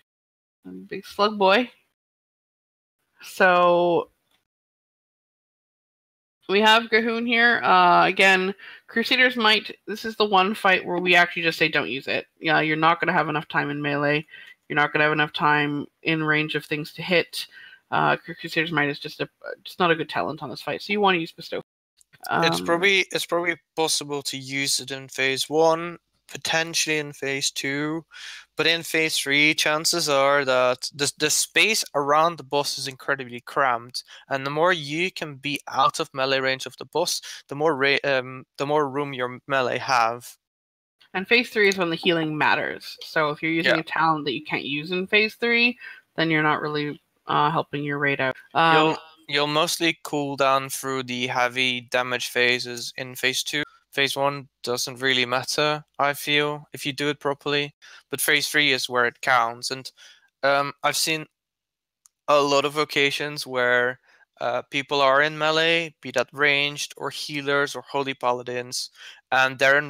a big slug boy. So we have G'huun here. Again, Crusader's Might. This is the one fight where we actually just say don't use it. Yeah, you're not going to have enough time in melee. You're not going to have enough time in range of things to hit. Crusader's Might is just not a good talent on this fight. So you want to use Bestow. It's probably possible to use it in phase 1, potentially in phase 2. But in phase 3, chances are that the space around the boss is incredibly cramped, and the more you can be out of melee range of the boss, the more room your melee have. And phase 3 is when the healing matters. So if you're using a talent that you can't use in phase 3, then you're not really helping your raid out. You'll mostly cool down through the heavy damage phases in phase 2. Phase 1 doesn't really matter, I feel, if you do it properly. But phase 3 is where it counts. And I've seen a lot of occasions where people are in melee, be that ranged or healers or holy paladins, and they're in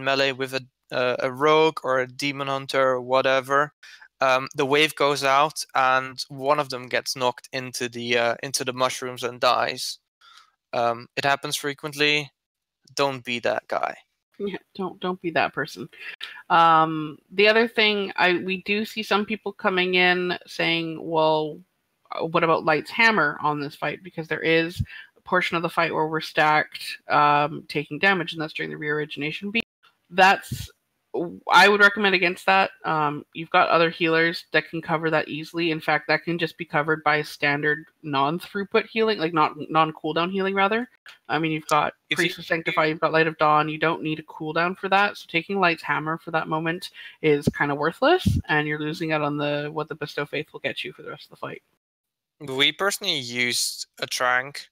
melee with a rogue or a demon hunter or whatever. The wave goes out, and one of them gets knocked into the mushrooms and dies. It happens frequently. Don't be that guy. Yeah, don't be that person. The other thing, we do see some people coming in saying, well, what about Light's Hammer on this fight? Because there is a portion of the fight where we're stacked taking damage, and that's during the reorigination beat. I would recommend against that. You've got other healers that can cover that easily. In fact, that can just be covered by standard non-throughput healing, like non-cooldown healing, rather. I mean, you've got Priest of Sanctify, you've got Light of Dawn. You don't need a cooldown for that. So taking Light's Hammer for that moment is kind of worthless, and you're losing out on what the Bestow Faith will get you for the rest of the fight. We personally used a trank,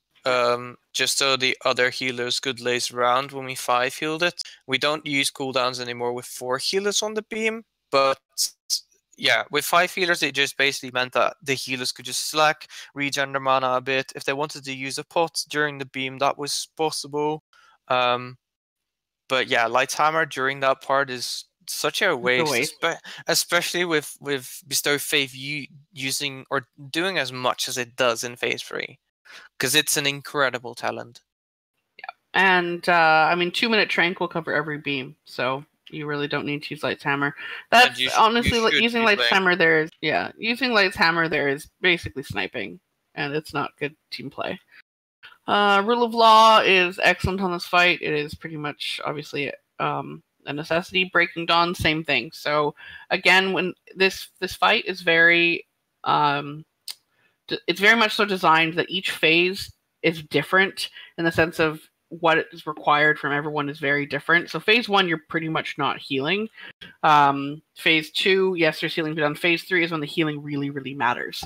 just so the other healers could laze around when we 5 healed it. We don't use cooldowns anymore with 4 healers on the beam, but yeah, with 5 healers, it just basically meant that the healers could just slack, regen their mana a bit. If they wanted to use a pot during the beam, that was possible. But yeah, Light's Hammer during that part is such a waste, especially with Bestow Faith using or doing as much as it does in Phase 3, because it's an incredible talent. And I mean, 2-minute trank will cover every beam, so you really don't need to use Light's Hammer. That's honestly using Light's Hammer. Using Light's Hammer there is basically sniping, and it's not good team play. Rule of Law is excellent on this fight. It is pretty much obviously a necessity. Breaking Dawn, same thing. So again, when this fight is very, it's very much so designed that each phase is different in the sense of what is required from everyone is very different. So phase 1, you're pretty much not healing. Phase 2, yes, there's healing, but on phase 3 is when the healing really, really matters.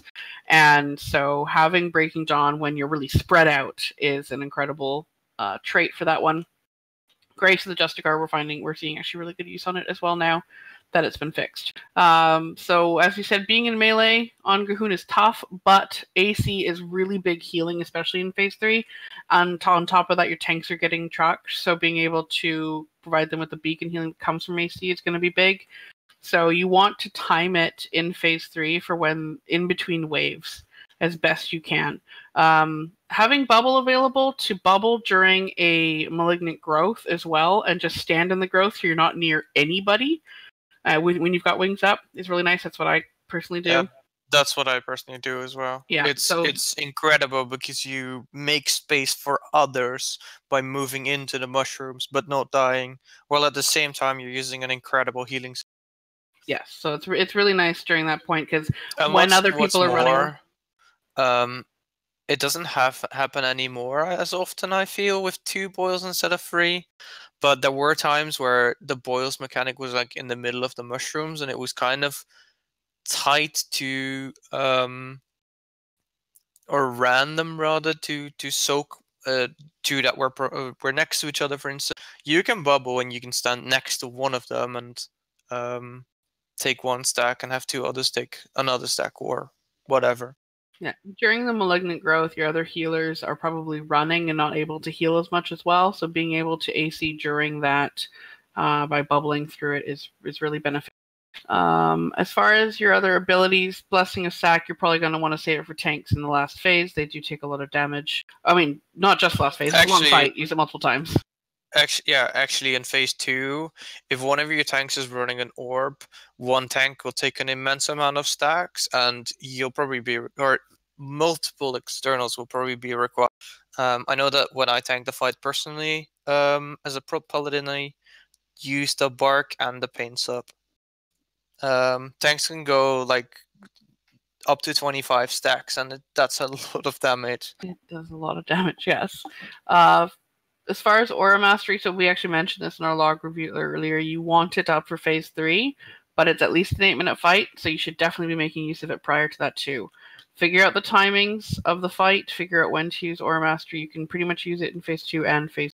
And so having Breaking Dawn when you're really spread out is an incredible trait for that one. Grace of the Justicar, we're seeing actually really good use on it as well now that it's been fixed. So as we said, being in melee on G'huun is tough, but AC is really big healing, especially in phase 3. And on top of that, your tanks are getting trucked, so being able to provide them with the beacon healing that comes from AC is going to be big. So you want to time it in phase 3 for when in between waves as best you can. Having bubble available to bubble during a malignant growth as well, and just stand in the growth so you're not near anybody when you've got wings up is really nice. That's what I personally do. Yeah, that's what I personally do as well. Yeah, it's incredible because you make space for others by moving into the mushrooms but not dying, while at the same time you're using an incredible healing. Yes, so it's really nice during that point because when other people are running. It doesn't happen anymore as often, I feel, with 2 boils instead of 3. But there were times where the boils mechanic was like in the middle of the mushrooms, and it was kind of tight to or random rather to soak 2 that were next to each other. For instance, you can bubble and you can stand next to one of them and take 1 stack and have 2 others take another stack or whatever. Yeah, during the malignant growth, your other healers are probably running and not able to heal as much as well. So being able to AC during that by bubbling through it is really beneficial. As far as your other abilities, Blessing of Sack, you're probably going to want to save it for tanks in the last phase. They do take a lot of damage. I mean, not just last phase. It's a long fight. Use it multiple times. Actually, in phase 2, if one of your tanks is running an orb, 1 tank will take an immense amount of stacks, and you'll probably be, or multiple externals will probably be required. I know that when I tanked the fight personally, as a pro paladin, I used the bark and the pain sub. Tanks can go like up to 25 stacks, and that's a lot of damage. It does a lot of damage, yes. As far as Aura Mastery, so we actually mentioned this in our log review earlier, you want it up for phase 3, but it's at least an 8-minute fight, so you should definitely be making use of it prior to that too. Figure out the timings of the fight, figure out when to use Aura Mastery. You can pretty much use it in phase 2 and phase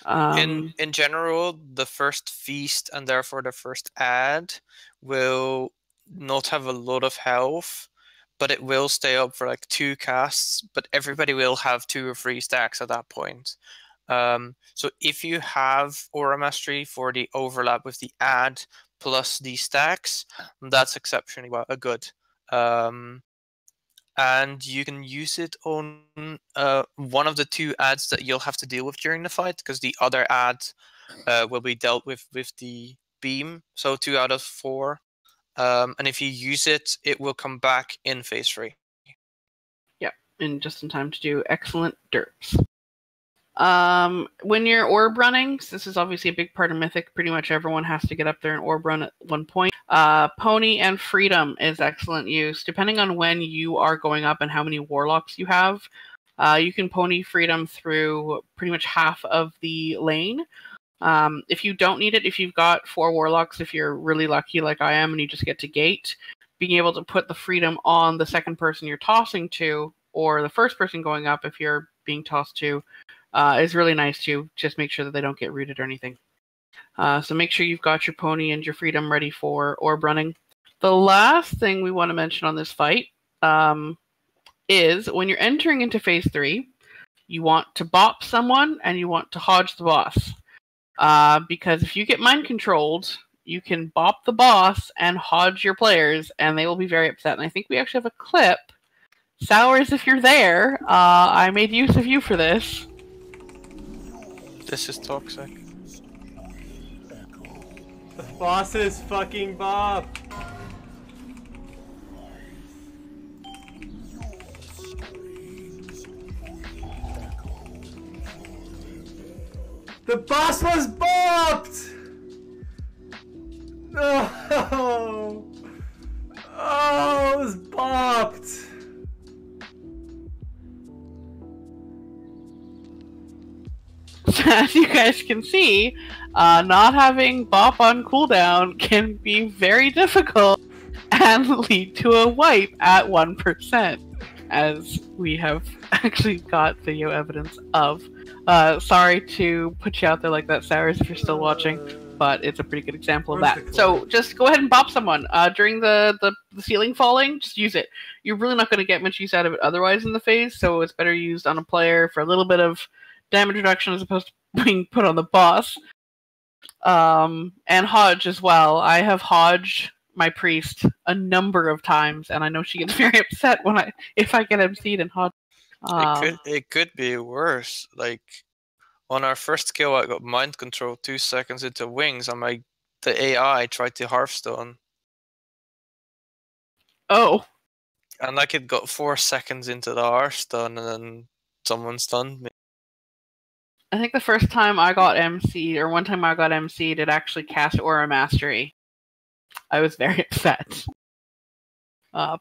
3. In general, the first feast and therefore the first ad will not have a lot of health, but it will stay up for like 2 casts, but everybody will have 2 or 3 stacks at that point. So if you have Aura Mastery for the overlap with the ad plus the stacks, that's exceptionally good. And you can use it on one of the 2 ads that you'll have to deal with during the fight, because the other ad will be dealt with the beam, so 2 out of 4. And if you use it, it will come back in phase 3. Yeah, and just in time to do excellent derps. When you're orb running, so this is obviously a big part of Mythic, pretty much everyone has to get up there and orb run at one point. Pony and Freedom is excellent use. Depending on when you are going up and how many warlocks you have, you can Pony Freedom through pretty much half of the lane. If you don't need it, if you've got 4 warlocks, if you're really lucky like I am and you just get to gate, being able to put the freedom on the second person you're tossing to, or the first person going up if you're being tossed to, is really nice too. Just make sure that they don't get rooted or anything. So make sure you've got your pony and your freedom ready for orb running. The last thing we want to mention on this fight is when you're entering into phase 3, you want to bop someone and you want to hodge the boss. Because if you get mind controlled, you can bop the boss and hodge your players, and they will be very upset. And I think we actually have a clip. Sours, if you're there, I made use of you for this. This is toxic. The boss is fucking Bob. The boss was bopped! No! Oh, it was bopped! As you guys can see, not having bop on cooldown can be very difficult and lead to a wipe at 1%, as we have actually got video evidence of. Sorry to put you out there like that, Sours, if you're still watching, but it's a pretty good example of that. So just go ahead and bop someone. During the ceiling falling, just use it. You're really not going to get much use out of it otherwise in the phase, so it's better used on a player for a little bit of damage reduction as opposed to being put on the boss. And Hodge as well. I have Hodged my priest a number of times, and I know she gets very upset if I get MC'd and Hodge. It could be worse. Like on our first kill, I got mind control 2 seconds into wings, and the AI tried to Hearthstone. Oh. And like it got 4 seconds into the Hearthstone, and then someone stunned me. I think the first time I got MC'd, or one time I got MC'd, it actually cast Aura Mastery. I was very upset.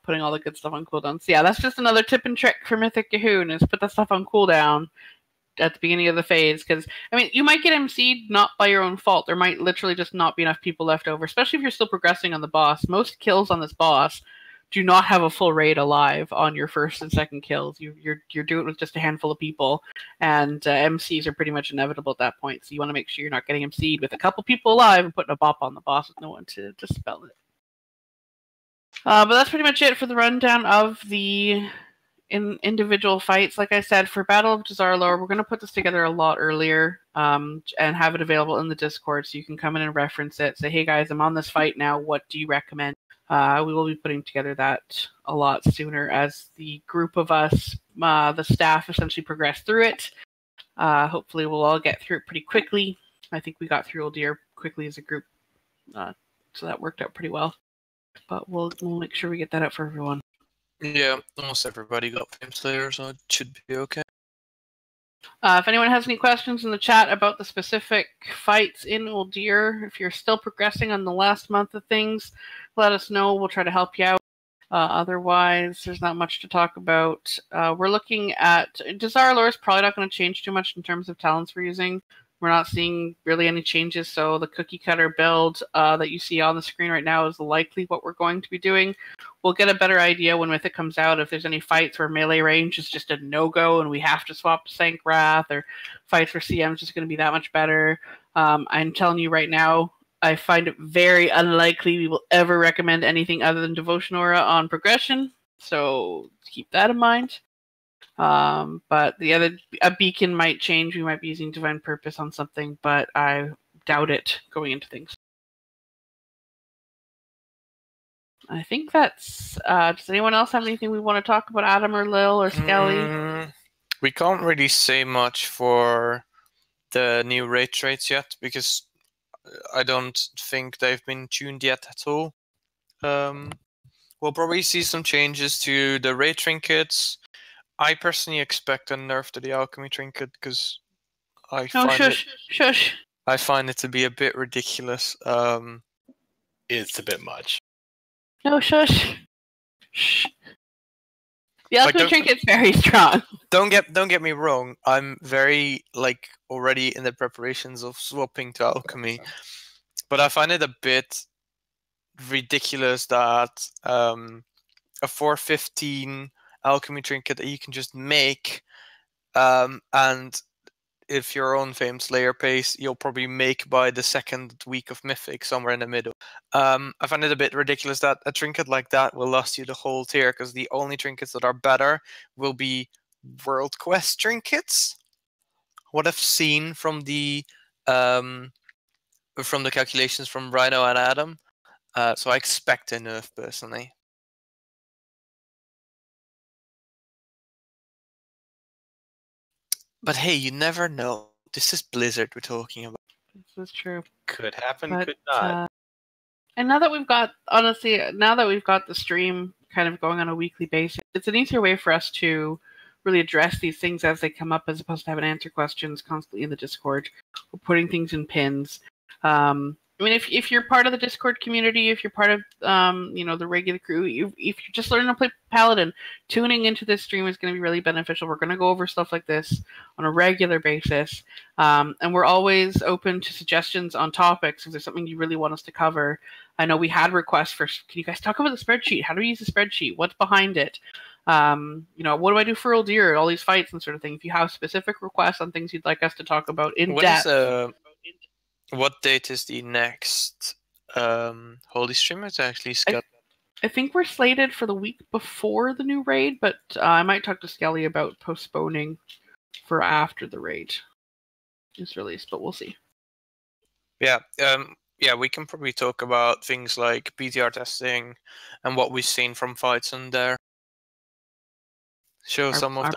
Putting all the good stuff on cooldown. So yeah, that's just another tip and trick for Mythic G'huun, is put that stuff on cooldown at the beginning of the phase. Because, I mean, you might get MC'd not by your own fault. There might literally just not be enough people left over, especially if you're still progressing on the boss. Most kills on this boss do not have a full raid alive on your first and second kills. You're doing it with just a handful of people, and MCs are pretty much inevitable at that point. So you want to make sure you're not getting MC'd with a couple people alive and putting a bop on the boss with no one to dispel it. But that's pretty much it for the rundown of the individual fights. Like I said, for Battle of Dazar'alor, we're going to put this together a lot earlier and have it available in the Discord, so you can come in and reference it. Say, hey guys, I'm on this fight now. What do you recommend? We will be putting together that a lot sooner as the group of us, the staff, essentially progress through it. Hopefully we'll all get through it pretty quickly. I think we got through Uldir quickly as a group, so that worked out pretty well. But we'll make sure we get that out for everyone. Yeah, almost everybody got Flame Slayer, so it should be okay. If anyone has any questions in the chat about the specific fights in Uldir, if you're still progressing on the last month of things, let us know. We'll try to help you out. Otherwise, there's not much to talk about. We're looking at... Dazar'alor is probably not going to change too much in terms of talents we're using. We're not seeing really any changes, so the cookie cutter build that you see on the screen right now is likely what we're going to be doing. We'll get a better idea when Mythic comes out if there's any fights where melee range is just a no-go and we have to swap to Sank Wrath, or fights where CM is just going to be that much better. I'm telling you right now, I find it very unlikely we will ever recommend anything other than Devotion Aura on progression, so keep that in mind. But a beacon might change. We might be using Divine Purpose on something, but I doubt it going into things. I think that's... does anyone else have anything we want to talk about? Adam or Lil or Skelly? We can't really say much for the new raid traits yet, because I don't think they've been tuned yet at all. We'll probably see some changes to the raid trinkets. I personally expect a nerf to the alchemy trinket, because I find it to be a bit ridiculous. It's a bit much. No, shush. Shh. The alchemy trinket's very strong. Don't get me wrong. I'm very already in the preparations of swapping to alchemy, but I find it a bit ridiculous that a 415 alchemy trinket that you can just make, and if you're on Famed Slayer pace, you'll probably make by the second week of Mythic, somewhere in the middle. I find it a bit ridiculous that a trinket like that will last you the whole tier, because the only trinkets that are better will be World Quest trinkets. What I've seen from the calculations from Rhino and Adam, so I expect a nerf personally. But hey, you never know. This is Blizzard we're talking about. This is true. Could happen, But could not. and now that we've got, honestly, now that we've got the stream kind of going on a weekly basis, it's an easier way for us to really address these things as they come up, as opposed to having to answer questions constantly in the Discord or putting things in pins. I mean, if you're part of the Discord community, if you're part of the regular crew, if you're just learning to play Paladin, tuning into this stream is going to be really beneficial. We're going to go over stuff like this on a regular basis, and we're always open to suggestions on topics. If there's something you really want us to cover, I know we had requests for, can you guys talk about the spreadsheet? How do we use the spreadsheet? What's behind it? What do I do for Uldir? All these fights and sort of thing. If you have specific requests on things you'd like us to talk about in depth. What date is the next Holy Stream? It's actually scheduled. I think we're slated for the week before the new raid, but I might talk to Skelly about postponing for after the raid is released, but we'll see. Yeah, we can probably talk about things like PTR testing and what we've seen from fights in there. Show some of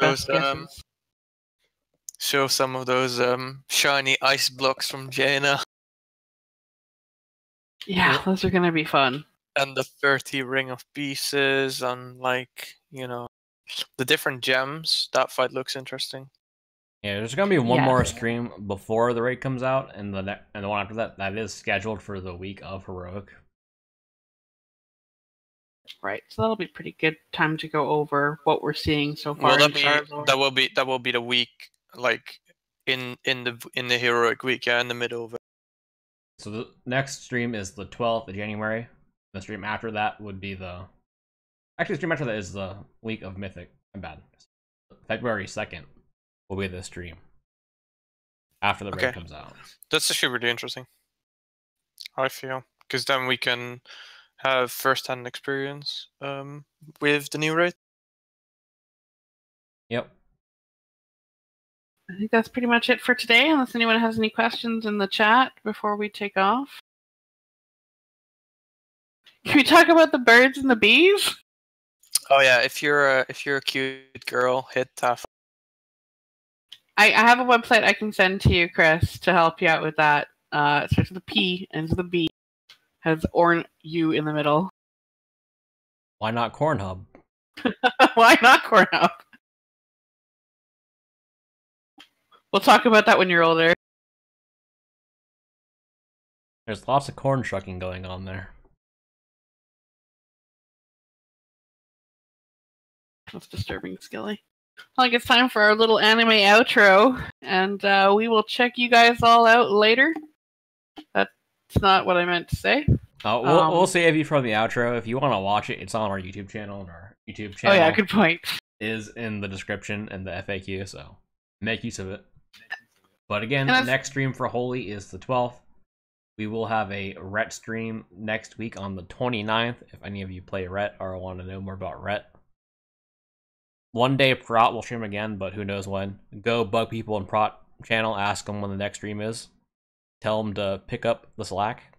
those shiny ice blocks from Jaina. Yeah, those are gonna be fun. And the 30 ring of pieces, and the different gems. That fight looks interesting. Yeah, there's gonna be one more stream before the raid comes out, and the one after that is scheduled for the week of Heroic. Right, so that'll be pretty good time to go over what we're seeing so far. Well, that will be the week, like in the Heroic week, in the middle of it. So the next stream is the 12th of January. The stream after that would be the stream after that is the week of Mythic. I'm bad. February 2nd will be the stream after the raid comes out. That's actually really interesting, I feel, because then we can have first-hand experience with the new raid. Yep. I think that's pretty much it for today, unless anyone has any questions in the chat before we take off. Can we talk about the birds and the bees? Oh yeah, if you're a cute girl, hit Taf. I have a website I can send to you, Chris, to help you out with that. It starts with a P, ends with a B, has Orn U in the middle. Why not Cornhub? Why not Cornhub? We'll talk about that when you're older. There's lots of corn shucking going on there. That's disturbing, Skilly. Well, I guess it's time for our little anime outro, and we will check you guys all out later. That's not what I meant to say. We'll save you from the outro. If you want to watch it, it's on our YouTube channel, and our YouTube channel oh yeah, good point. is in the description and the FAQ, so make use of it. But again, And the next stream for Holy is the 12th. We will have a Ret stream next week on the 29th. If any of you play Ret or want to know more about Ret. One day Prot will stream again, but who knows when. Go bug people in Prot channel, ask them when the next stream is. Tell them to pick up the slack.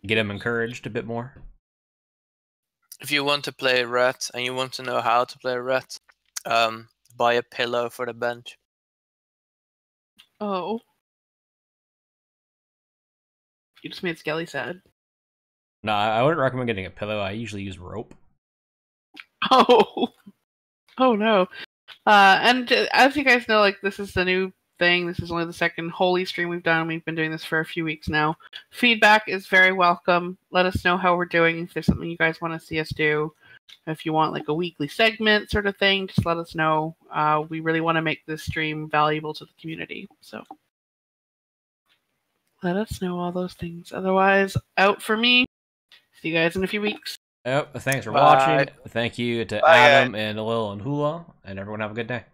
Get them encouraged a bit more. If you want to play Ret and you want to know how to play Ret, buy a pillow for the bench. Oh. You just made Skelly sad. No, I wouldn't recommend getting a pillow. I usually use rope. Oh. Oh no. And as you guys know, like, this is the new thing. This is only the second Holy stream we've done. We've been doing this for a few weeks now. Feedback is very welcome. Let us know how we're doing. If there's something you guys want to see us do. If you want like a weekly segment sort of thing, just let us know. We really want to make this stream valuable to the community. So let us know all those things. Otherwise, out for me. See you guys in a few weeks. Yep. Thanks for Bye. watching. Thank you to Bye, Adam and Lil and Hula, and everyone have a good day.